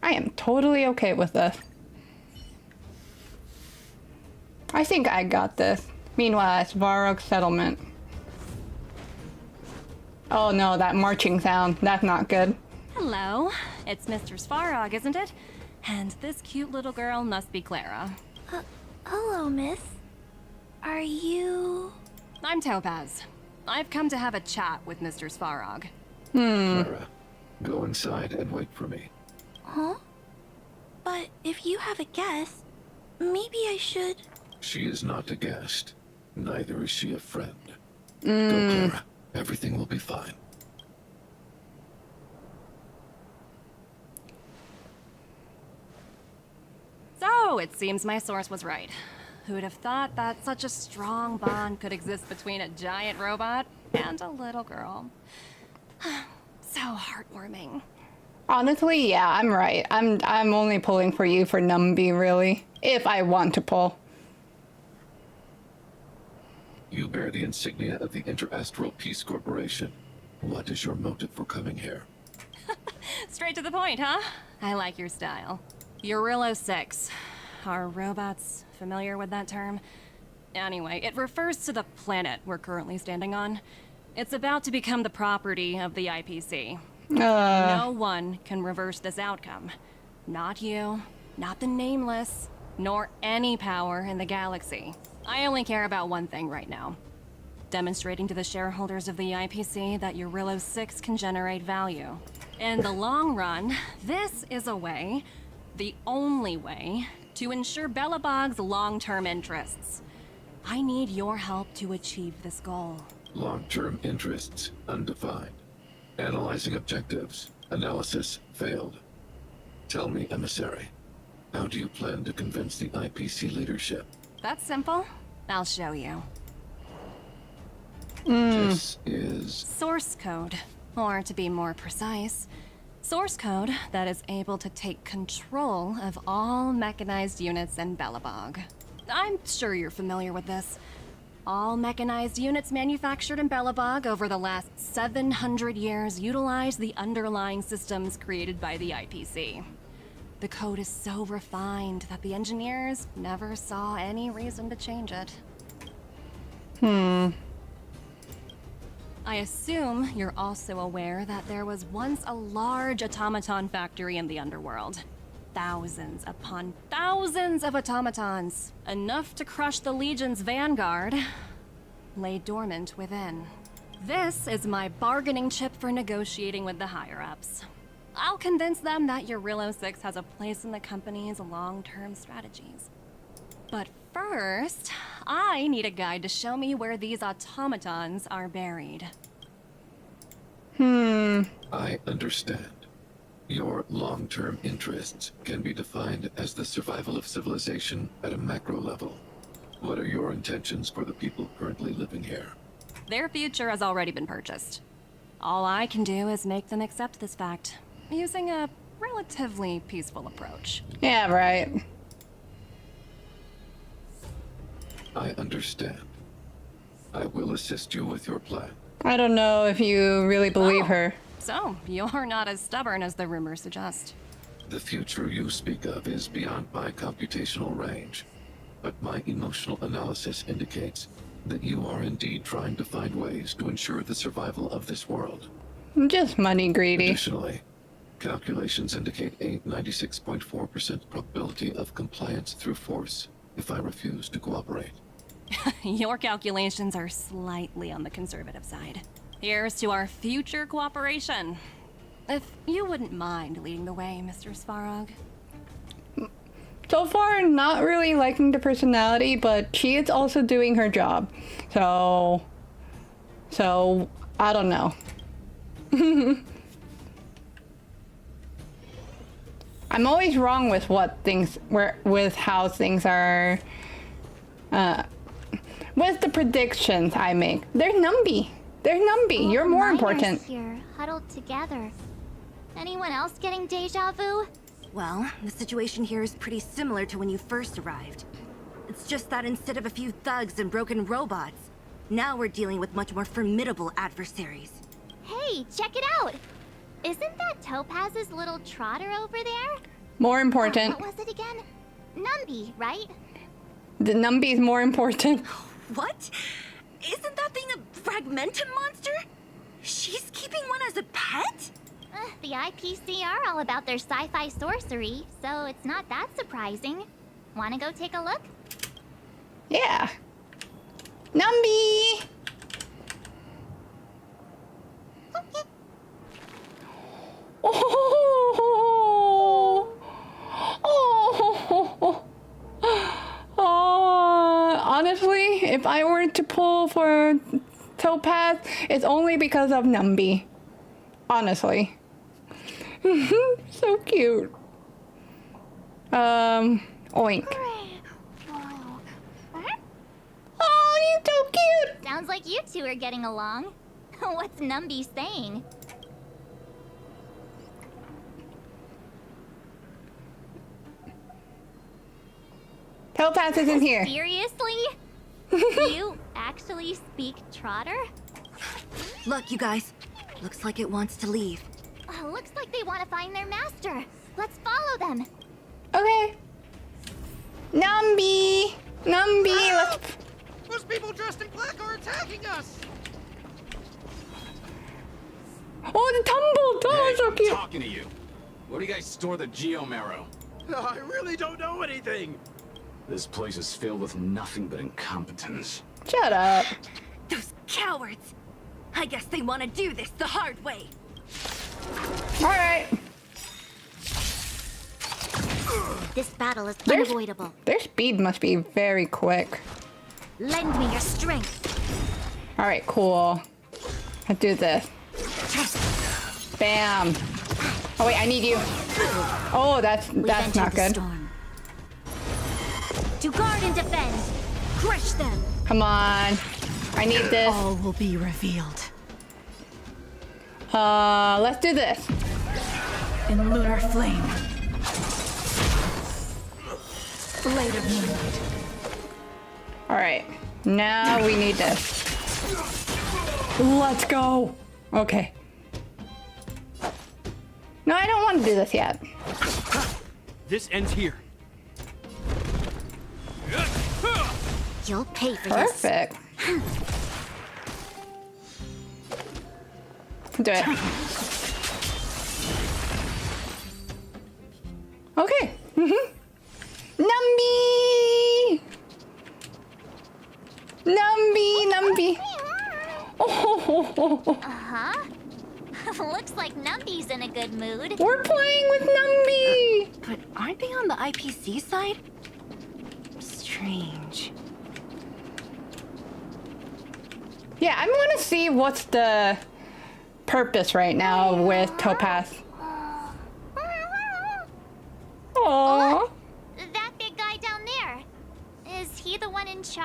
I am totally okay with this. I think I got this. Meanwhile, it's Varrock's settlement. Oh no, that marching sound. That's not good. Hello. It's Mr. Svarog, isn't it? And this cute little girl must be Clara. Hello, miss. Are you... I'm Topaz. I've come to have a chat with Mr. Svarog. Clara, go inside and wait for me. Huh? But if you have a guest, maybe I should... She is not a guest. Neither is she a friend. Go, Clara. Everything will be fine. So, it seems my source was right. Who'd have thought that such a strong bond could exist between a giant robot and a little girl? So heartwarming. Honestly, yeah, I'm right. I'm only pulling for you for Numby, really. If I want to pull. You bear the insignia of the Interastral Peace Corporation. What is your motive for coming here? Straight to the point, huh? I like your style. Eurillo 6. Are robots familiar with that term? Anyway, it refers to the planet we're currently standing on. It's about to become the property of the IPC. No one can reverse this outcome. Not you, not the Nameless, nor any power in the galaxy. I only care about one thing right now. Demonstrating to the shareholders of the IPC that Eurillo 6 can generate value. In the long run, this is a way, the only way, to ensure BELEBOG's long-term interests. I need your help to achieve this goal. Long-term interests undefined. Analyzing objectives. Analysis failed. Tell me, emissary, how do you plan to convince the IPC leadership? That's simple. I'll show you. This is... Source code. Or to be more precise, source code that is able to take control of all mechanized units in BELEBOG. I'm sure you're familiar with this. All mechanized units manufactured in BELEBOG over the last 700 years utilize the underlying systems created by the IPC. The code is so refined that the engineers never saw any reason to change it. I assume you're also aware that there was once a large automaton factory in the underworld. Thousands upon thousands of automatons, enough to crush the Legion's vanguard, lay dormant within. This is my bargaining chip for negotiating with the higher-ups. I'll convince them that Eurillo 6 has a place in the company's long-term strategies. But first, I need a guide to show me where these automatons are buried. I understand. Your long-term interests can be defined as the survival of civilization at a macro level. What are your intentions for the people currently living here? Their future has already been purchased. All I can do is make them accept this fact, using a relatively peaceful approach. Yeah, right. I understand. I will assist you with your plan. I don't know if you really believe her. So, you're not as stubborn as the rumors suggest. The future you speak of is beyond my computational range, but my emotional analysis indicates that you are indeed trying to find ways to ensure the survival of this world. I'm just money greedy. Additionally, calculations indicate a 96.4% probability of compliance through force if I refuse to cooperate. Your calculations are slightly on the conservative side. Here's to our future cooperation. If you wouldn't mind leading the way, Mr. Svarog. So far, not really liking the personality, but she is also doing her job. So I don't know. I'm always wrong with with how things are, with the predictions I make. There's Numby. You're more important. Here, huddled together. Anyone else getting deja vu? Well, the situation here is pretty similar to when you first arrived. It's just that instead of a few thugs and broken robots, now we're dealing with much more formidable adversaries. Hey, check it out! Isn't that Topaz's little trotter over there? More important. What was it again? Numby, right? The Numby's more important. What? Isn't that thing a fragmentum monster? She's keeping one as a pet? The IPC are all about their sci-fi sorcery, so it's not that surprising. Wanna go take a look? Yeah. Numby! Honestly, if I were to pull for Topaz, it's only because of Numby. Honestly. So cute. Oink. Oh, you're so cute! Sounds like you two are getting along. What's Numby saying? Topaz isn't here. Seriously? You actually speak Trotter? Look, you guys. Looks like it wants to leave. Looks like they want to find their master. Let's follow them. Okay. Numby! Let's... Those people dressed in black are attacking us! Oh, the tumbled! Oh, Hey, so I'm cute. talking to you. Where do you guys store the Geomarrow? I really don't know anything. This place is filled with nothing but incompetence. Shut up. Those cowards! I guess they want to do this the hard way. Alright. This battle is unavoidable. Their speed must be very quick. Lend me your strength. Alright, cool. Let's do this. Bam. Oh wait, I need you. Oh, that's not good. To guard and defend. Crush them. Come on. I need this. All will be revealed. Let's do this. In lunar flame. Blade of moonlight. Alright. Now we need this. Let's go. Okay. No, I don't want to do this yet. This ends here. You'll pay for Perfect. Do it. Okay. Numby! Numby! Oh. Uh-huh. Looks like Numby's in a good mood. We're playing with Numby! But aren't they on the IPC side? Strange. Yeah, I want to see what's the purpose right now with Topaz. Aww. That big guy down there. Is he the one in charge?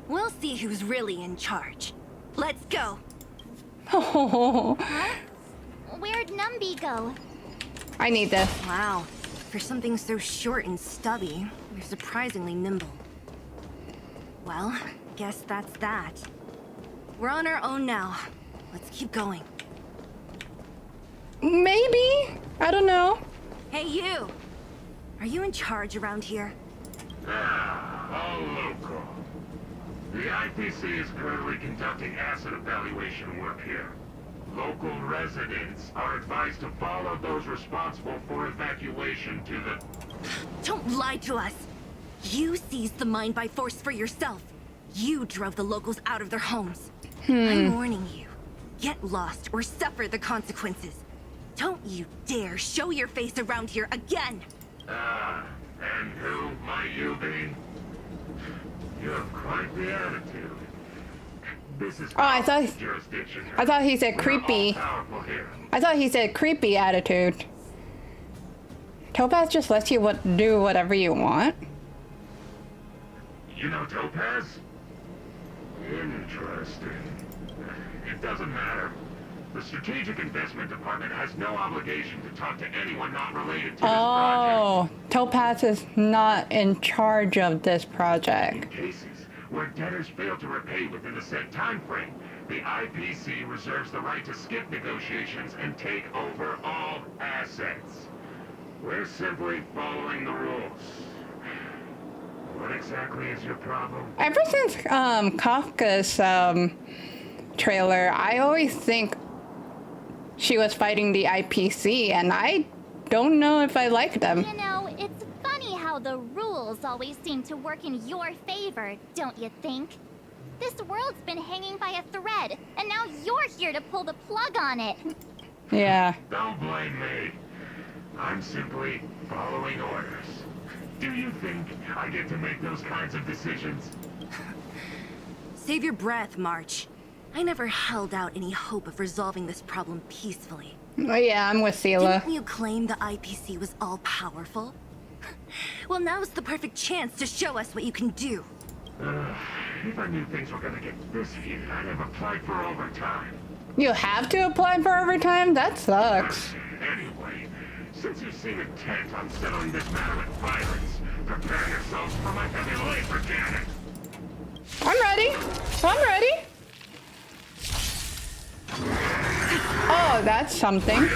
We'll see who's really in charge. Let's go. Oh, Where'd Numby go? I need this. Wow. For something so short and stubby, you're surprisingly nimble. Well, guess that's that. We're on our own now. Let's keep going. Maybe? I don't know. Hey, you! Are you in charge around here? All local. The IPC is currently conducting asset evaluation work here. Local residents are advised to follow those responsible for evacuation to the... Don't lie to us! You seized the mine by force for yourself. You drove the locals out of their homes. I'm warning you. Get lost or suffer the consequences. Don't you dare show your face around here again! And who might you be? You have quite the attitude. This is I thought he said We're creepy. all powerful here. I thought he said creepy attitude. Topaz just lets you do whatever you want. You know Topaz? Interesting. It doesn't matter. The Strategic Investment Department has no obligation to talk to anyone not related to this project. Oh, Topaz is not in charge of this project. In cases where debtors fail to repay within the set time frame, the IPC reserves the right to skip negotiations and take over all assets. We're simply following the rules. What exactly is your problem? Ever since Kafka's trailer, I always think she was fighting the IPC, and I don't know if I like them. You know, it's funny how the rules always seem to work in your favor, don't you think? This world's been hanging by a thread, and now you're here to pull the plug on it. Yeah. Don't blame me. I'm simply following orders. Do you think I get to make those kinds of decisions? Save your breath, March. I never held out any hope of resolving this problem peacefully. Oh yeah, I'm with Sela. Didn't you claim the IPC was all-powerful? Well, now's the perfect chance to show us what you can do. If I knew things were gonna get this heated, I'd have applied for overtime. You have to apply for overtime? That sucks. Anyway, since you seem intent on settling this matter with violence, prepare yourselves for my heavy laser cannon. I'm ready. I'm ready. Oh, that's something.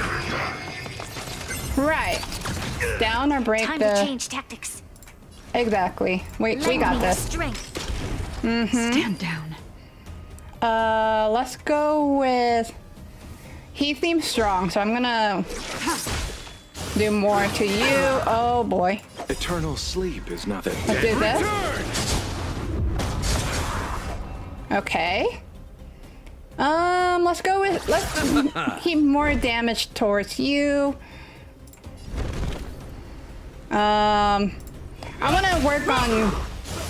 Right. Down or break Time the... to change tactics. Exactly. Wait, we got this. Stand down. Let's go with... He seems strong, so I'm gonna do more to you. Oh boy. Eternal sleep is not that Let's do this. Okay. Let's go with... Let's keep more damage towards you. I want to work on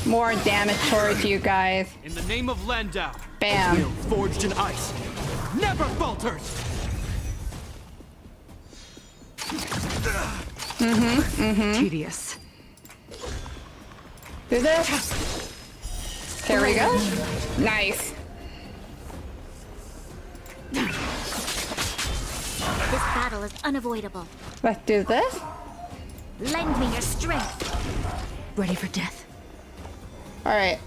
more damage towards you guys. In the name of Landau. Bam. Will forged in ice never falters. Tedious. Do this. There we go. Nice. This battle is unavoidable. Let's do this. Lend me your strength. Ready for death. All right.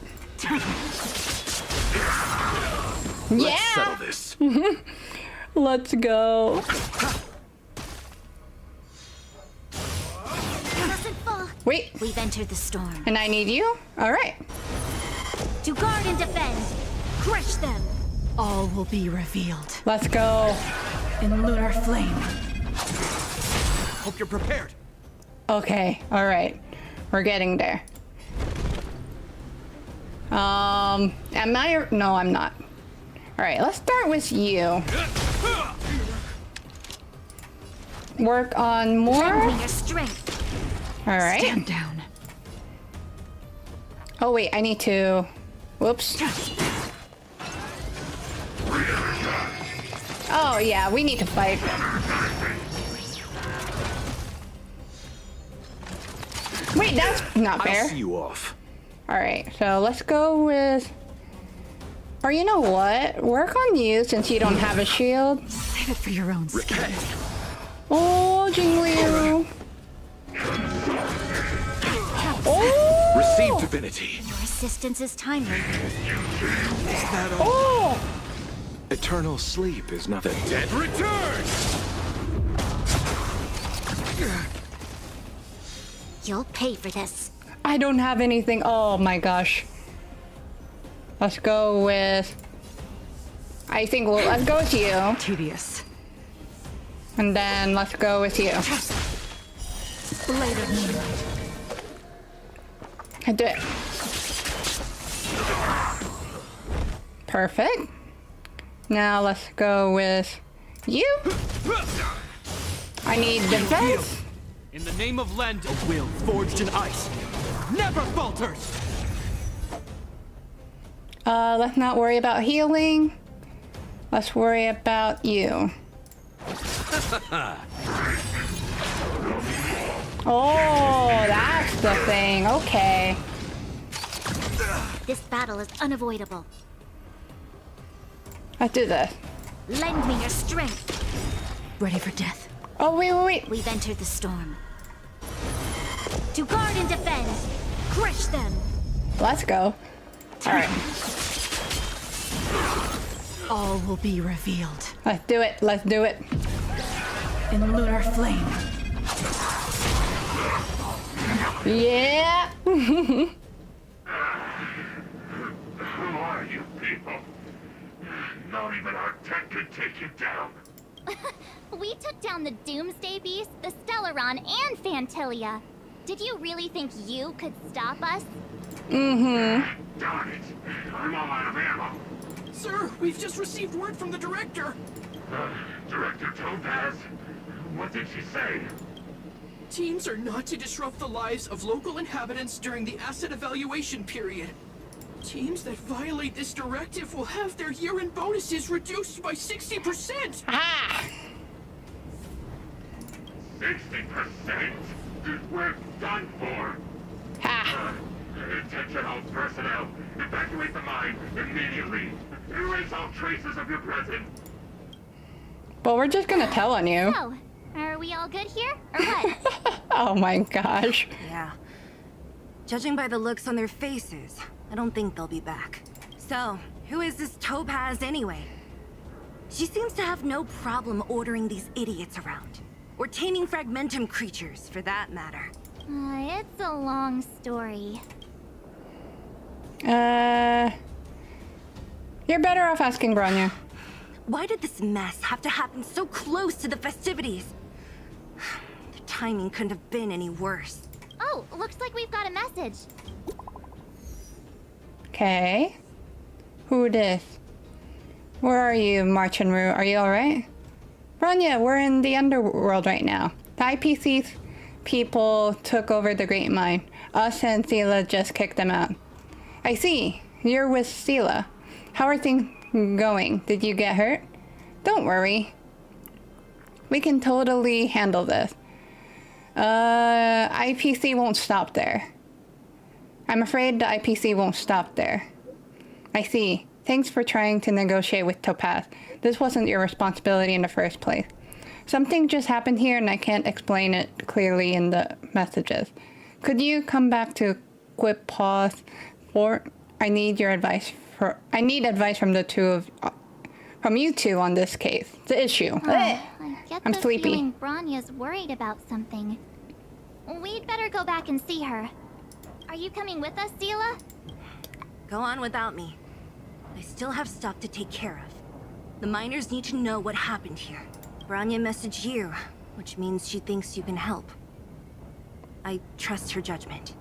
Let's settle this. Let's go. Mustn't fall. Wait. We've entered the storm. And I need you? All right. To guard and defend. Crush them. All will be revealed. Let's go. In lunar flame. Hope you're prepared. Okay. All right. We're getting there. Am I? No, I'm not. All right. Let's start with you. Work on more. Lend me your strength. All right. Stand down. Oh wait, I need to. Whoops. Oh yeah, we need to fight. Wait, that's not fair. I'll see you off. All right, so let's go with Or you know what? Work on you since you don't have a shield. Save it for your own skin. Oh, Jingliu. Oh! Receive divinity. Your assistance is timely. Is that all? Oh! Eternal sleep is not the dead return. You'll pay for this. I don't have anything. Oh my gosh. Let's go with... I think let's go with you. Tedious. And then let's go with you. Blade of moonlight. I do it. Perfect. Now let's go with you. I need defense. In the name of Lend, a will forged in ice never falters. Let's not worry about healing. Let's worry about you. Oh, that's the thing. Okay. This battle is unavoidable. Let's do this. Lend me your strength. Ready for death. Oh, wait. We've entered the storm. To guard and defend. Crush them. Let's go. All right. All will be revealed. Let's do it. Let's do it. In lunar flame. Yeah. Who are you people? Not even our tech could take you down. We took down the Doomsday Beast, the Stellaron, and Fantilia. Did you really think you could stop us? Mm-hmm. Darn it. I'm all out of ammo. Sir, we've just received word from the director. Director Topaz? What did she say? Teams are not to disrupt the lives of local inhabitants during the asset evaluation period. Teams that violate this directive will have their year-end bonuses reduced by 60%! Ah! 60%? We're done for! Ha! Attention all personnel! Evacuate the mine immediately! Erase all traces of your presence! Well, we're just gonna tell on you. So, are we all good here, or what? Oh my gosh. Yeah. Judging by the looks on their faces, I don't think they'll be back. So, who is this Topaz anyway? She seems to have no problem ordering these idiots around. Or taming fragmentum creatures, for that matter. It's a long story. You're better off asking Bronya. Why did this mess have to happen so close to the festivities? The timing couldn't have been any worse. Oh, looks like we've got a message. Okay. Who this? Where are you, Marchin Rue? Are you alright? Bronya, we're in the underworld right now. The IPC's people took over the Great Mine. Us and Sela just kicked them out. I see. You're with Sela. How are things going? Did you get hurt? Don't worry. We can totally handle this. IPC won't stop there. I'm afraid the IPC won't stop there. I see. Thanks for trying to negotiate with Topaz. This wasn't your responsibility in the first place. Something just happened here and I can't explain it clearly in the messages. Could you come back to Quippaws Fort? I need your advice from the from you two on this case. The issue. I get I'm the sleepy. feeling Bronya's worried about something. We'd better go back and see her. Are you coming with us, Sela? Go on without me. I still have stuff to take care of. The miners need to know what happened here. Bronya messaged you, which means she thinks you can help. I trust her judgment.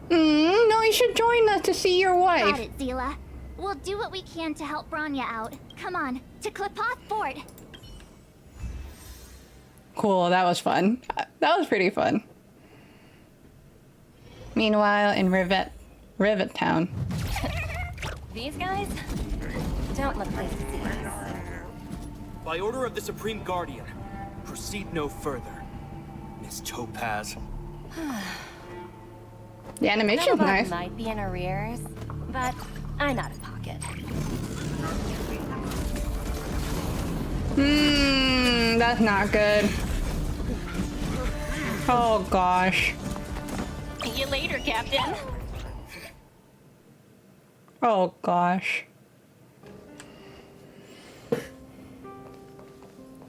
No, you should join us to see your wife. Got it, Sela. We'll do what we can to help Bronya out. Come on, to Quippaws Fort. Cool, that was fun. That was pretty fun. Meanwhile, in Rivet Town. These guys don't look like thieves. By order of the Supreme Guardian, proceed no further. Miss Topaz. The animation's Belebog nice. might be in arrears, but I'm out of pocket. That's not good. Oh gosh. See you later, Captain. Oh gosh.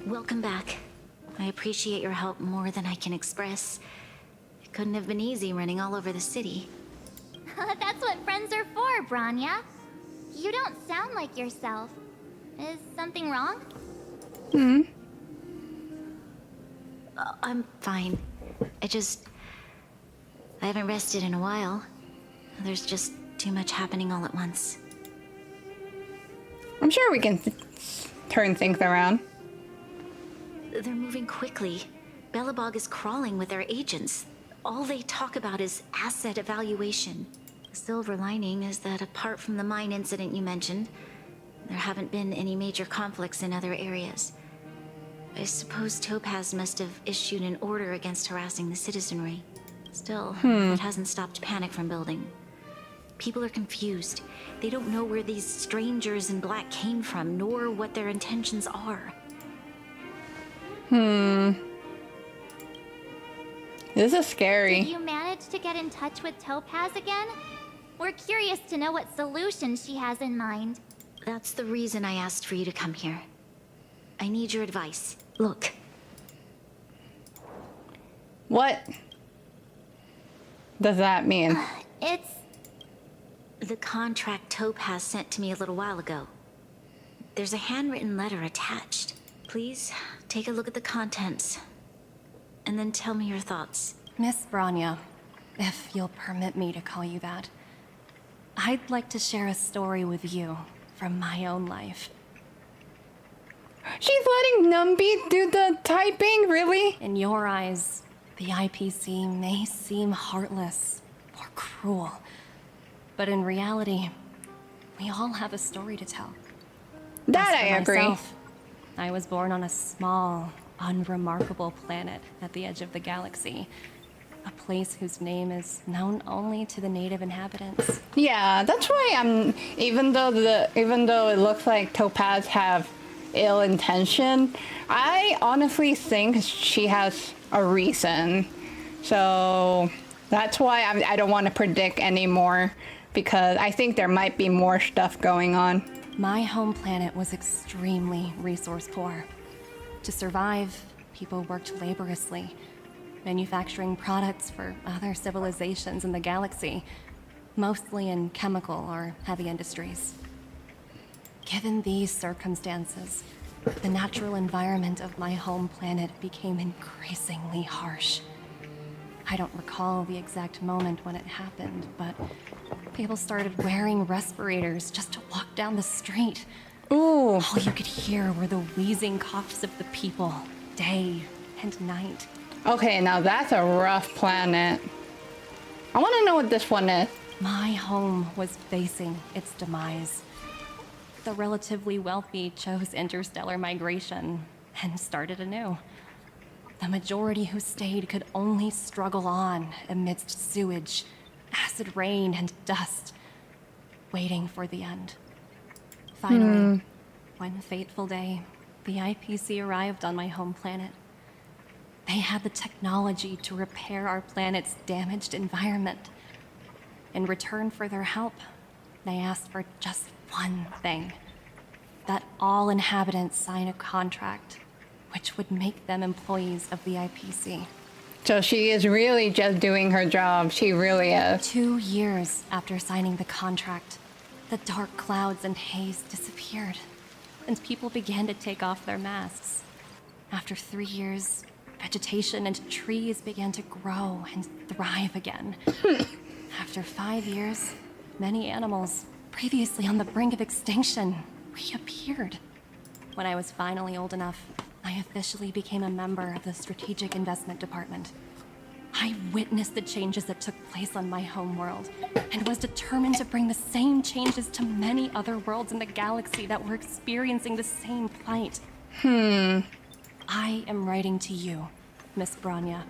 Welcome back. I appreciate your help more than I can express. It couldn't have been easy running all over the city. That's what friends are for, Branya. You don't sound like yourself. Is something wrong? I'm fine. I haven't rested in a while. There's just too much happening all at once. I'm sure we can turn things around. They're moving quickly. BELEBOG is crawling with their agents. All they talk about is asset evaluation. The silver lining is that apart from the mine incident you mentioned, there haven't been any major conflicts in other areas. I suppose Topaz must have issued an order against harassing the citizenry. Still, that hasn't stopped panic from building. People are confused. They don't know where these strangers in black came from, nor what their intentions are. This is scary. Did you manage to get in touch with Topaz again? We're curious to know what solution she has in mind. That's the reason I asked for you to come here. I need your advice. Look. What does that mean? It's... The contract Topaz sent to me a little while ago. There's a handwritten letter attached. Please, take a look at the contents. And then tell me your thoughts. Miss Branya, if you'll permit me to call you that, I'd like to share a story with you from my own life. She's letting Numby do the typing, really? In your eyes, the IPC may seem heartless or cruel, but in reality, we all have a story to tell. That I agree. I was born on a small, unremarkable planet at the edge of the galaxy. A place whose name is known only to the native inhabitants. Yeah, that's why even though it looks like Topaz have ill intention, I honestly think she has a reason. So that's why I don't want to predict anymore, because I think there might be more stuff going on. My home planet was extremely resource poor. To survive, people worked laboriously, manufacturing products for other civilizations in the galaxy, mostly in chemical or heavy industries. Given these circumstances, the natural environment of my home planet became increasingly harsh. I don't recall the exact moment when it happened, but people started wearing respirators just to walk down the street. Ooh. All you could hear were the wheezing coughs of the people, day and night. Okay, now that's a rough planet. I want to know what this one is. My home was facing its demise. The relatively wealthy chose interstellar migration and started anew. The majority who stayed could only struggle on amidst sewage, acid rain, and dust, waiting for the end. Finally, one fateful day, the IPC arrived on my home planet. They had the technology to repair our planet's damaged environment. In return for their help, they asked for just one thing: that all inhabitants sign a contract which would make them employees of the IPC. So she is really just doing her job. She really is. 2 years after signing the contract, the dark clouds and haze disappeared, and people began to take off their masks. After 3 years, vegetation and trees began to grow and thrive again. After 5 years, many animals, previously on the brink of extinction, reappeared. When I was finally old enough, I officially became a member of the Strategic Investment Department. I witnessed the changes that took place on my home world, and was determined to bring the same changes to many other worlds in the galaxy that were experiencing the same plight. I am writing to you, Miss Branya,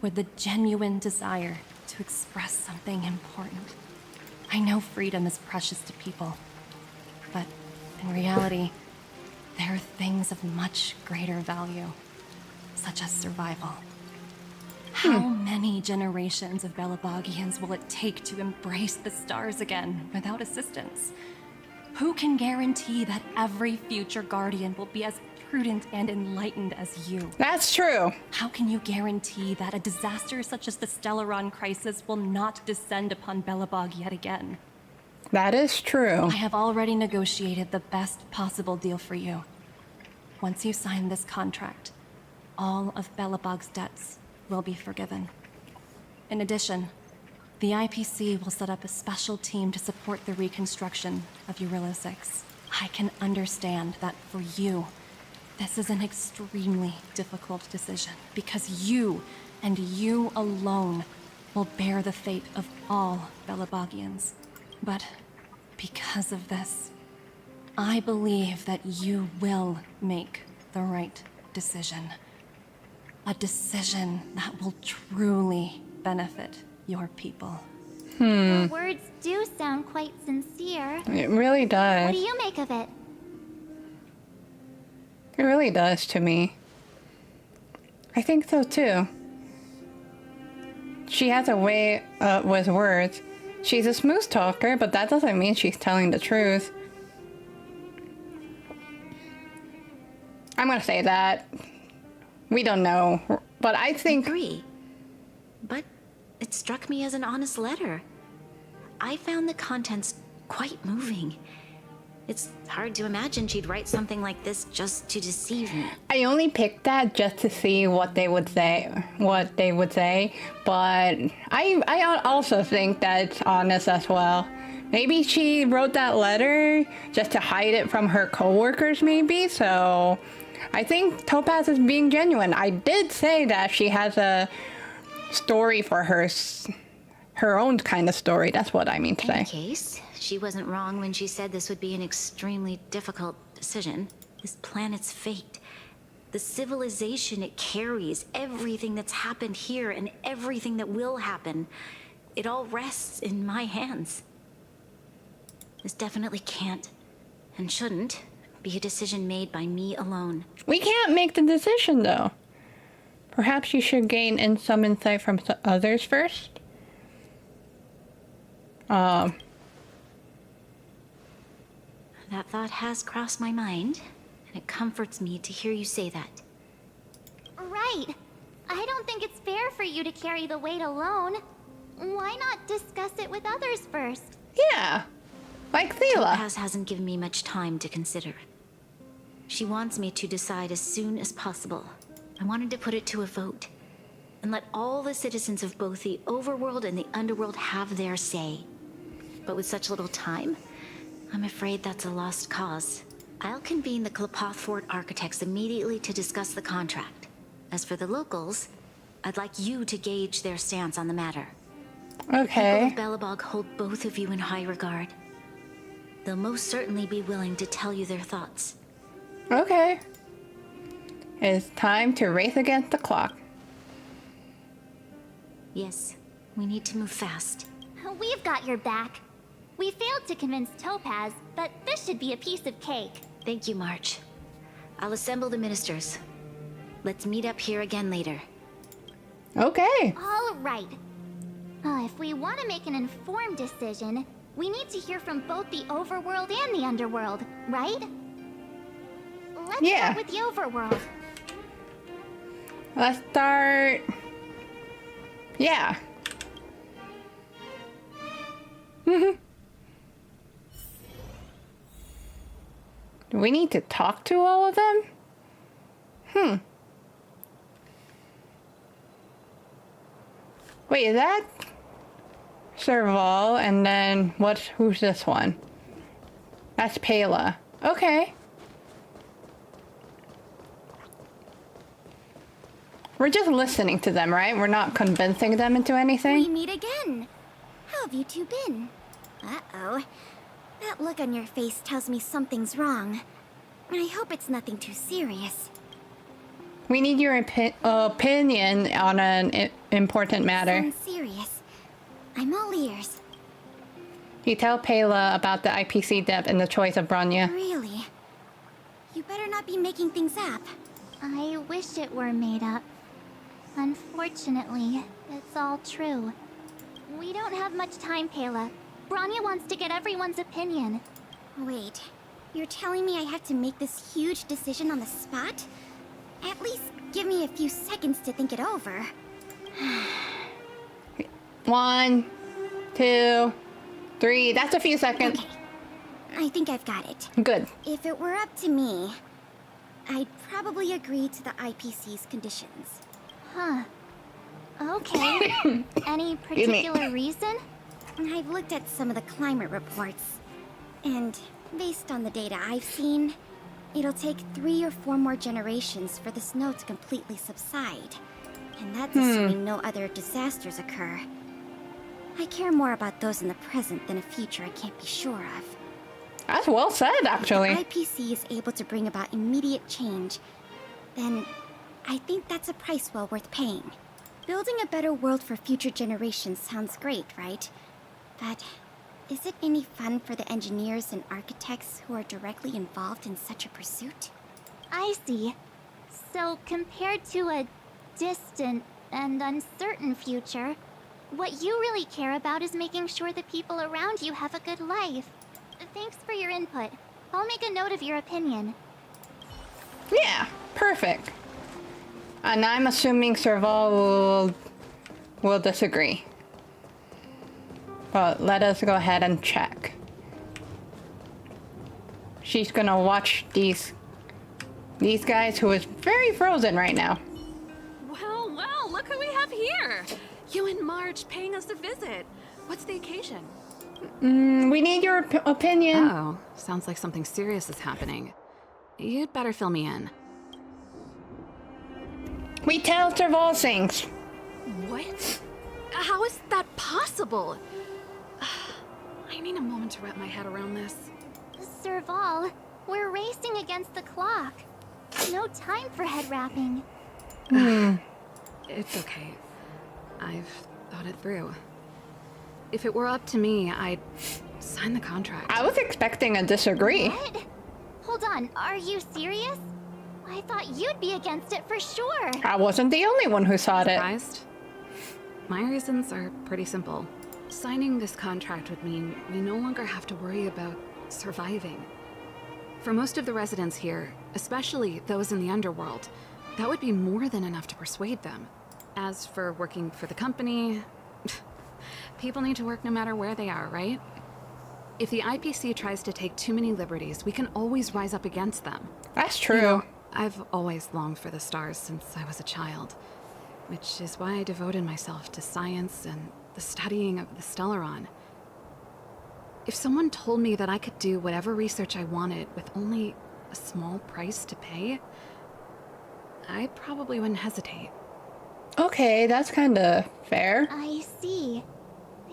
with the genuine desire to express something important. I know freedom is precious to people, but in reality, there are things of much greater value, such as survival. How many generations of Belebogians will it take to embrace the stars again without assistance? Who can guarantee that every future Guardian will be as prudent and enlightened as you? That's true. How can you guarantee that a disaster such as the Stellaron crisis will not descend upon Belebog yet again? That is true. I have already negotiated the best possible deal for you. Once you sign this contract, all of Belebog's debts will be forgiven. In addition, the IPC will set up a special team to support the reconstruction of Eurylo 6. I can understand that for you, this is an extremely difficult decision, because you, and you alone, will bear the fate of all Belebogians. But because of this, I believe that you will make the right decision. A decision that will truly benefit your people. Your words do sound quite sincere. It really does. What do you make of it? It really does to me. I think so too. She has a way with words. She's a smooth talker, but that doesn't mean she's telling the truth. I'm gonna say that. We don't know, but I think... Agree. But it struck me as an honest letter. I found the contents quite moving. It's hard to imagine she'd write something like this just to deceive me. I only picked that just to see what they would say, but I also think that's honest as well. Maybe she wrote that letter just to hide it from her coworkers, maybe, so I think Topaz is being genuine. I did say that she has a story for her own kind of story. That's what I mean to say. In any case, she wasn't wrong when she said this would be an extremely difficult decision. This planet's fate, the civilization it carries, everything that's happened here and everything that will happen, it all rests in my hands. This definitely can't, and shouldn't, be a decision made by me alone. We can't make the decision, though. Perhaps you should gain some insight from others first. That thought has crossed my mind, and it comforts me to hear you say that. Right. I don't think it's fair for you to carry the weight alone. Why not discuss it with others first? Yeah, like Thela. Topaz hasn't given me much time to consider. She wants me to decide as soon as possible. I wanted to put it to a vote, and let all the citizens of both the overworld and the underworld have their say. But with such little time, I'm afraid that's a lost cause. I'll convene the Klapothfort architects immediately to discuss the contract. As for the locals, I'd like you to gauge their stance on the matter. Okay. People of Belebog hold both of you in high regard. They'll most certainly be willing to tell you their thoughts. Okay. It's time to race against the clock. Yes, we need to move fast. We've got your back. We failed to convince Topaz, but this should be a piece of cake. Thank you, March. I'll assemble the ministers. Let's meet up here again later. Okay. All right. If we want to make an informed decision, we need to hear from both the overworld and the underworld, right? Let's start with the overworld. Let's start... Yeah. Do we need to talk to all of them? Wait, is that Serval? And then who's this one? That's Pela. Okay. We're just listening to them, right? We're not convincing them into anything? We meet again. How have you two been? Uh-oh. That look on your face tells me something's wrong. I hope it's nothing too serious. We need your opinion on an important matter. I'm serious. I'm all ears. You tell Pela about the IPC depth and the choice of Bronya. Really? You You better not be making things up. I wish it were made up. Unfortunately, it's all true. We don't have much time, Pela. Branya wants to get everyone's opinion. Wait, you're telling me I have to make this huge decision on the spot? At least give me a few seconds to think it over. 1, 2, 3. That's a few seconds. Okay. I think I've got it. Good. If it were up to me, I'd probably agree to the IPC's conditions. Huh. Okay. Any particular reason? I've looked at some of the climate reports, and based on the data I've seen, it'll take 3 or 4 more generations for the snow to completely subside. And that's assuming no other disasters occur. I care more about those in the present than a future I can't be sure of. That's well said, actually. If the IPC is able to bring about immediate change, then I think that's a price well worth paying. Building a better world for future generations sounds great, right? But is it any fun for the engineers and architects who are directly involved in such a pursuit? I see. So compared to a distant and uncertain future, what you really care about is making sure the people around you have a good life. Thanks for your input. I'll make a note of your opinion. Yeah, perfect. And I'm assuming Serval will disagree. But let us go ahead and check. She's gonna watch these guys who is very frozen right now. Well, well, look who we have here. You and Marge paying us a visit. What's the occasion? We need your opinion. Oh, sounds like something serious is happening. You'd better fill me in. We tell Serval things. What? How is that possible? I need a moment to wrap my head around this. Serval, we're racing against the clock. No time for head wrapping. It's okay. I've thought it through. If it were up to me, I'd sign the contract. I was expecting a disagree. What? Hold on, are you serious? I thought you'd be against it for sure. I wasn't the only one who thought it. Surprised? My reasons are pretty simple. Signing this contract would mean we no longer have to worry about surviving. For most of the residents here, especially those in the underworld, that would be more than enough to persuade them. As for working for the company, people need to work no matter where they are, right? If the IPC tries to take too many liberties, we can always rise up against them. That's true. You know, I've always longed for the stars since I was a child, which is why I devoted myself to science and the studying of the Stellaron. If someone told me that I could do whatever research I wanted with only a small price to pay, I probably wouldn't hesitate. Okay, that's kinda fair. I see.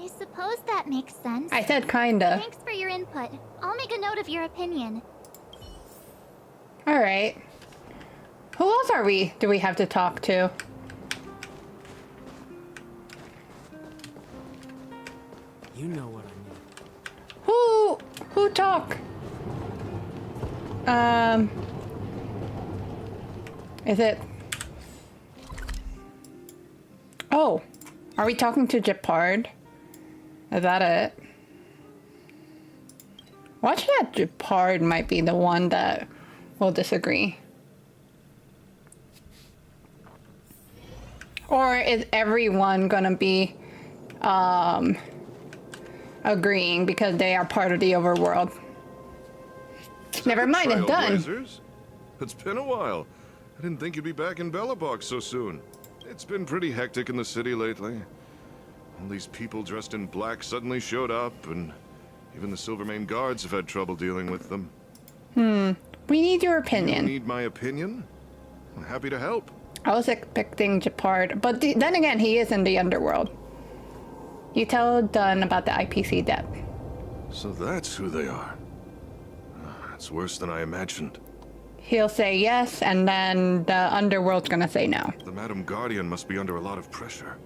I suppose that makes sense. I said kinda. Thanks for your input. I'll make a note of your opinion. Alright. Who else do we have to talk to? You know what I mean. Who talk? Is it? Oh, are we talking to Gepard? Is that it? Watch that Gepard might be the one that will disagree. Or is everyone gonna be agreeing because they are part of the overworld? Never mind, it's done. Trailblazers? It's been a while. I didn't think you'd be back in BELEBOG so soon. It's been pretty hectic in the city lately. All these people dressed in black suddenly showed up, and even the Silvermane guards have had trouble dealing with them. We need your opinion. You need my opinion? I'm happy to help. I was expecting Gepard, but then again, he is in the underworld. You tell Dunn about the IPC debt. So that's who they are. It's worse than I imagined. He'll say yes, and then the underworld's gonna say no. The Madam Guardian must be under a lot of pressure.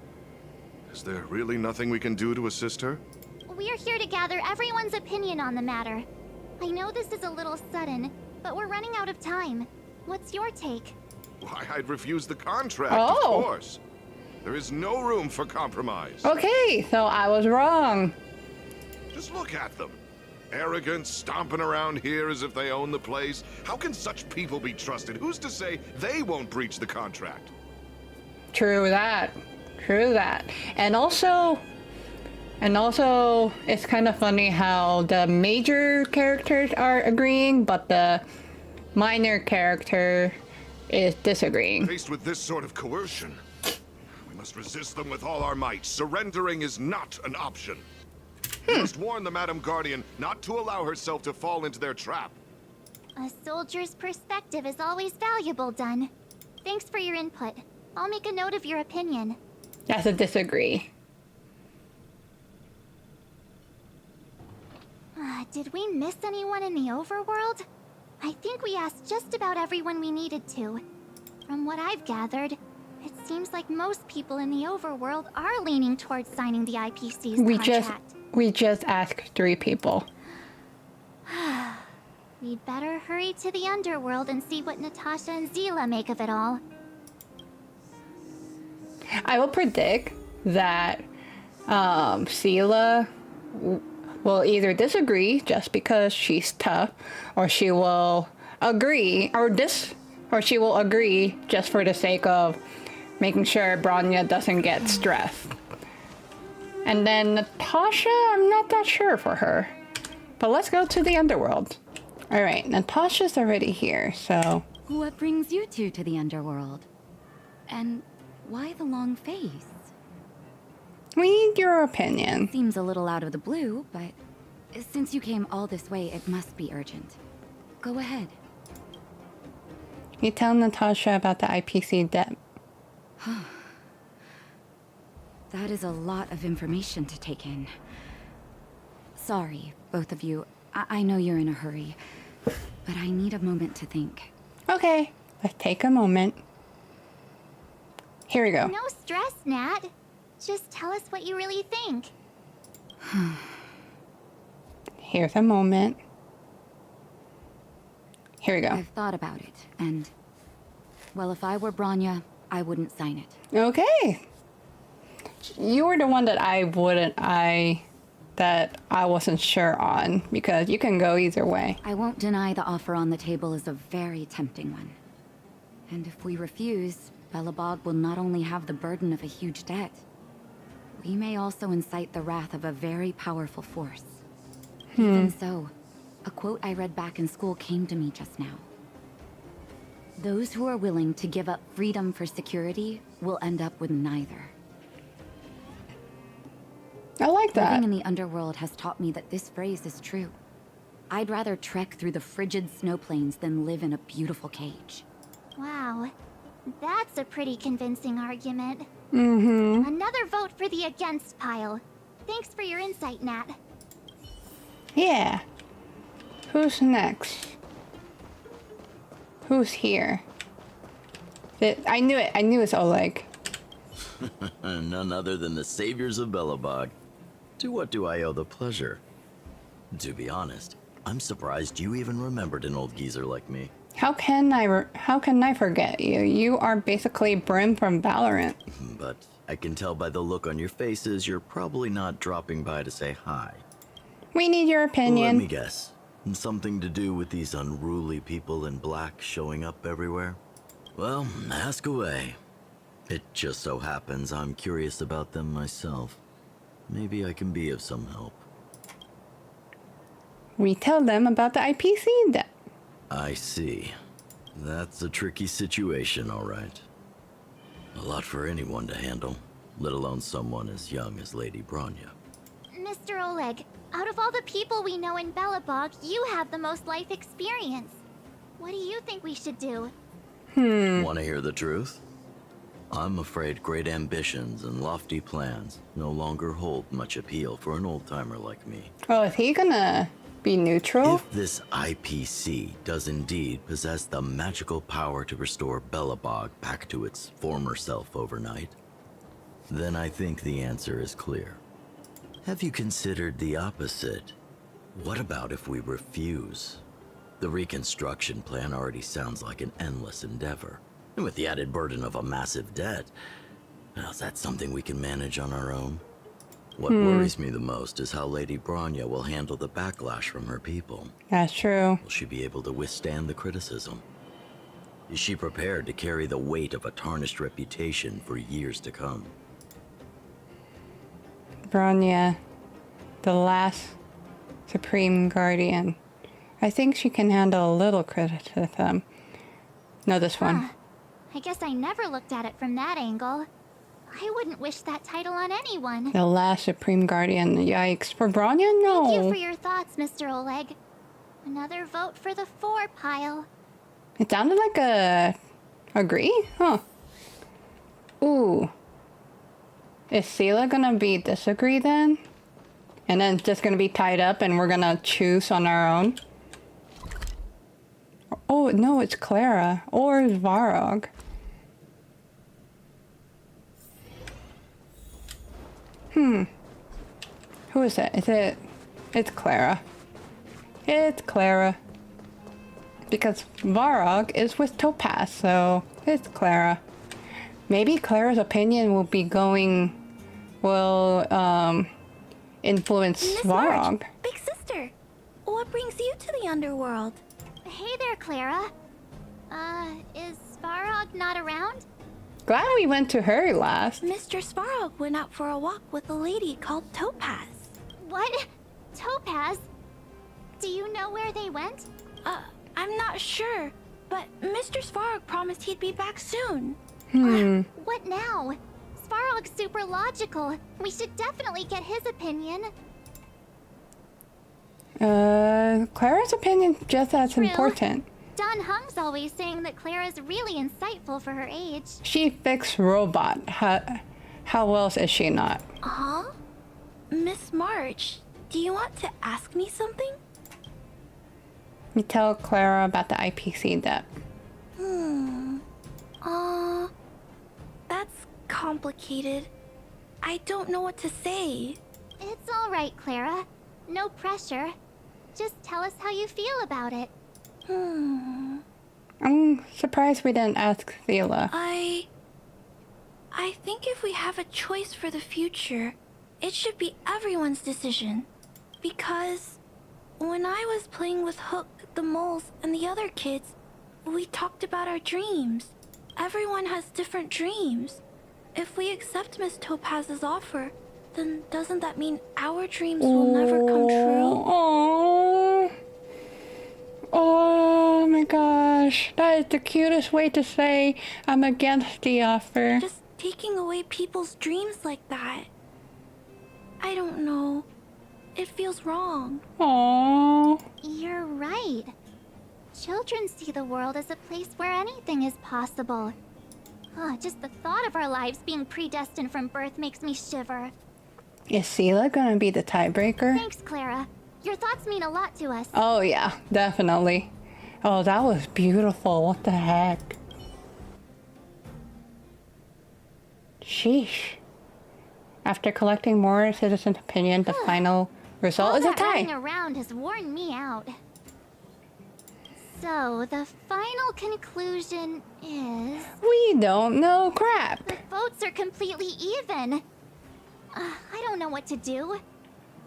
Is there really nothing we can do to assist her? We're here to gather everyone's opinion on the matter. I know this is a little sudden, but we're running out of time. What's your take? Why, I'd refuse the contract, Oh. of course. There is no room for compromise. Okay, so I was wrong. Just look at them. Arrogant, stomping around here as if they own the place. How can such people be trusted? Who's to say they won't breach the contract? True that. True that. And also, it's kind of funny how the major characters are agreeing, but the minor character is disagreeing. Faced with this sort of coercion, we must resist them with all our might. Surrendering is not an option. We must warn the Madam Guardian not to allow herself to fall into their trap. A soldier's perspective is always valuable, Dunn. Thanks for your input. I'll make a note of your opinion. That's a disagree. Did we miss anyone in the overworld? I think we asked just about everyone we needed to. From what I've gathered, it seems like most people in the overworld are leaning towards signing the IPC's contract. We just asked 3 people. We'd better hurry to the underworld and see what Natasha and Zila make of it all. I will predict that Zila will either disagree just because she's tough, or she will agree, or she will agree just for the sake of making sure Bronya doesn't get stressed. And then Natasha, I'm not that sure for her. But let's go to the underworld. Alright, Natasha's already here, so... What brings you two to the underworld? And why the long face? We need your opinion. Seems a little out of the blue, but since you came all this way, it must be urgent. Go ahead. You tell Natasha about the IPC debt. That is a lot of information to take in. Sorry, both of you. I know you're in a hurry, but I need a moment to think. Okay, let's take a moment. Here we go. No stress, Nat. Just tell us what you really think. Here's a moment. Here we go. I've thought about it, and... well, if I were Bronya, I wouldn't sign it. Okay. You were the one that I wasn't sure on, because you can go either way. I won't deny the offer on the table is a very tempting one. And if we refuse, Belebog will not only have the burden of a huge debt, we may also incite the wrath of a very powerful force. Even so, a quote I read back in school came to me just now. Those who are willing to give up freedom for security will end up with neither. I like that. Living in the underworld has taught me that this phrase is true. I'd rather trek through the frigid snow plains than live in a beautiful cage. Wow. That's a pretty convincing argument. Mm-hmm. Another vote for the against pile. Thanks for your insight, Nat. Yeah. Who's next? Who's here? I knew it. I knew it's Oleg. None other than the saviors of Belebog. To what do I owe the pleasure? To be honest, I'm surprised you even remembered an old geezer like me. How can I forget you? You are basically Brim from Valorant. But I can tell by the look on your faces you're probably not dropping by to say hi. We need your opinion. Let me guess. Something to do with these unruly people in black showing up everywhere? Well, ask away. It just so happens I'm curious about them myself. Maybe I can be of some help. We tell them about the IPC debt. I see. That's a tricky situation, all right. A lot for anyone to handle, let alone someone as young as Lady Bronya. Mr. Oleg, out of all the people we know in Belebog, you have the most life experience. What do you think we should do? Want to hear the truth? I'm afraid great ambitions and lofty plans no longer hold much appeal for an old-timer like me. Oh, is he gonna be neutral? If this IPC does indeed possess the magical power to restore Belebog back to its former self overnight, then I think the answer is clear. Have you considered the opposite? What about if we refuse? The reconstruction plan already sounds like an endless endeavor. And with the added burden of a massive debt, well, is that something we can manage on our own? What worries me the most is how Lady Bronya will handle the backlash from her people. That's true. Will she be able to withstand the criticism? Is she prepared to carry the weight of a tarnished reputation for years to come? Bronya, the last Supreme Guardian. I think she can handle a little criticism. No, this one. I guess I never looked at it from that angle. I wouldn't wish that title on anyone. The last Supreme Guardian. Yikes. For Bronya? No. Thank you for your thoughts, Mr. Oleg. Another vote for the 4 pile. It sounded like a... agree? Huh. Ooh. Is Sela gonna be disagree then? And then it's just gonna be tied up and we're gonna choose on our own? Oh, no, it's Clara. Or Varog. Who is it? Is it... It's Clara. It's Clara. Because Varog is with Topaz, so it's Clara. Maybe Clara's opinion will be going... will, influence Miss Varog. Marge, big sister, what brings you to the underworld? Hey there, Clara. Is Svarog not around? Glad we went to her last. Mr. Svarog went out for a walk with a lady called Topaz. What? Topaz? Do you know where they went? I'm not sure, but Mr. Svarog promised he'd be back soon. What now? Svarog's super logical. We should definitely get his opinion. Clara's opinion just as True. important. Don Hung's always saying that Clara's really insightful for her age. She fixed robot. How else is she not? Huh? Miss March, do you want to ask me something? You tell Clara about the IPC debt. That's complicated. I don't know what to say. It's all right, Clara. No pressure. Just tell us how you feel about it. I'm surprised we didn't ask Sela. I think if we have a choice for the future, it should be everyone's decision. Because when I was playing with Hook, the moles, and the other kids, we talked about our dreams. Everyone has different dreams. If we accept Miss Topaz's offer, then doesn't that mean our dreams will never come true? Oh, oh my gosh. That is the cutest way to say I'm against the offer. Just taking away people's dreams like that. I don't know. It feels wrong. Aww. You're right. Children see the world as a place where anything is possible. Just the thought of our lives being predestined from birth makes me shiver. Is Sela gonna be the tiebreaker? Thanks, Clara. Your thoughts mean a lot to us. Oh yeah, definitely. Oh, that was beautiful. What the heck? Sheesh. After collecting more citizens' opinion, the final result is a tie. Running around has worn me out. So, the final conclusion is... We don't know crap. The votes are completely even. I don't know what to do.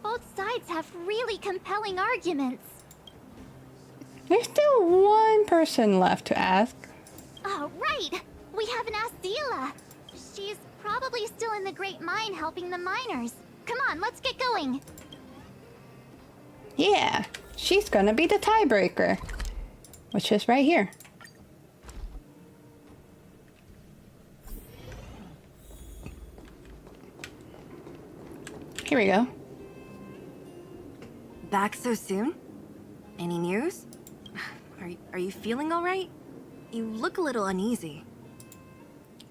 Both sides have really compelling arguments. There's still one person left to ask. Oh, right! We haven't asked Sela. She's probably still in the Great Mine helping the miners. Come on, let's get going. Yeah, she's gonna be the tiebreaker. Which is right here. Here we go. Back so soon? Any news? Are you feeling all right? You look a little uneasy.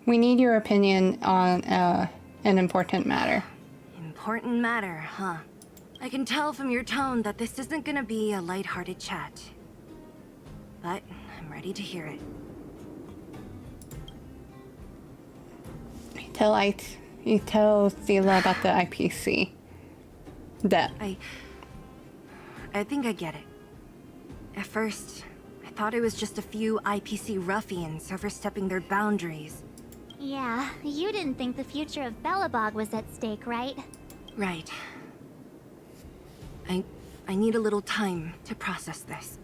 We need your opinion on an important matter. Important matter, huh? I can tell from your tone that this isn't gonna be a lighthearted chat. But I'm ready to hear it. You tell Sela about the IPC. Debt. I think I get it. If first, I thought it was just a few IPC ruffians overstepping their boundaries. Yeah, you didn't think the future of BELEBOG was at stake, right? Right. I need a little time to process this.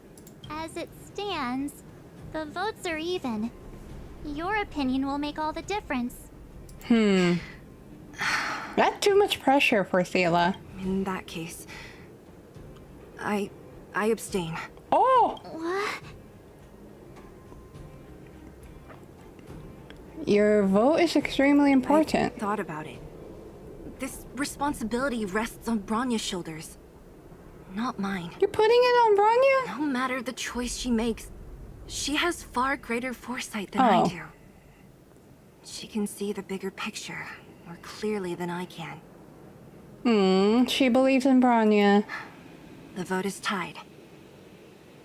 As it stands, the votes are even. Your opinion will make all the difference. That's too much pressure for Sela. In that case, I abstain. Oh! What? Your vote is extremely important. I thought about it. This responsibility rests on Bronya's shoulders, not mine. You're putting it on Bronya? No matter the choice she makes, she has far greater foresight than I do. She can see the bigger picture more clearly than I can. She believes in Bronya. The vote is tied.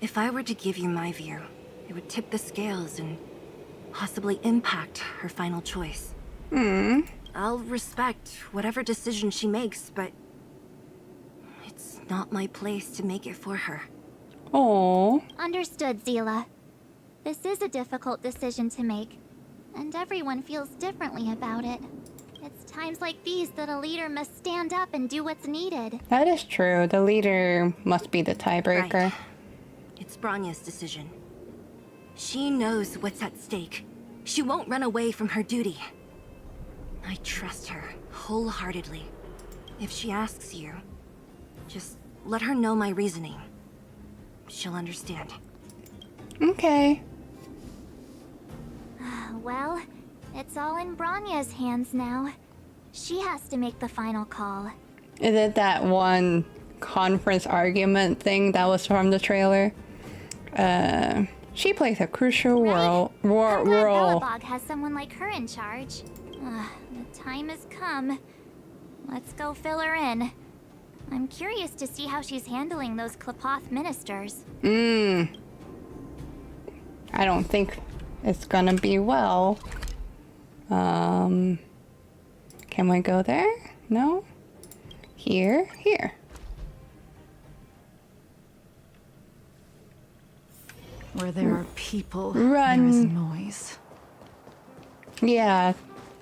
If I were to give you my view, it would tip the scales and possibly impact her final choice. I'll respect whatever decision she makes, but it's not my place to make it for her. Oh. Understood, Zila. This is a difficult decision to make, and everyone feels differently about it. It's times like these that a leader must stand up and do what's needed. That is true. The leader must be the tiebreaker. Right. It's Bronya's decision. She knows what's at stake. She won't run away from her duty. I trust her wholeheartedly. If she asks you, just let her know my reasoning. She'll understand. Okay. Well, it's all in Bronya's hands now. She has to make the final call. Is it that one conference argument thing that was from the trailer? She plays a crucial role. BELEBOG has someone like her in charge. The time has come. Let's go fill her in. I'm curious to see how she's handling those Klepoth ministers. I don't think it's gonna be well. Can we go there? No? Here? Here. Where there are people, Run. there is noise. Yeah,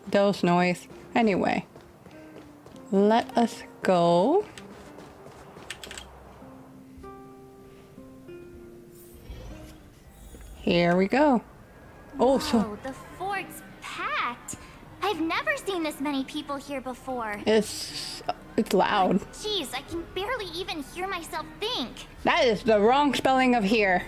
those noise. Anyway, let us go. Here we go. Oh, so the fort's packed. I've never seen this many people here before. it's loud. Jeez, I can barely even hear myself think. That is the wrong spelling of here.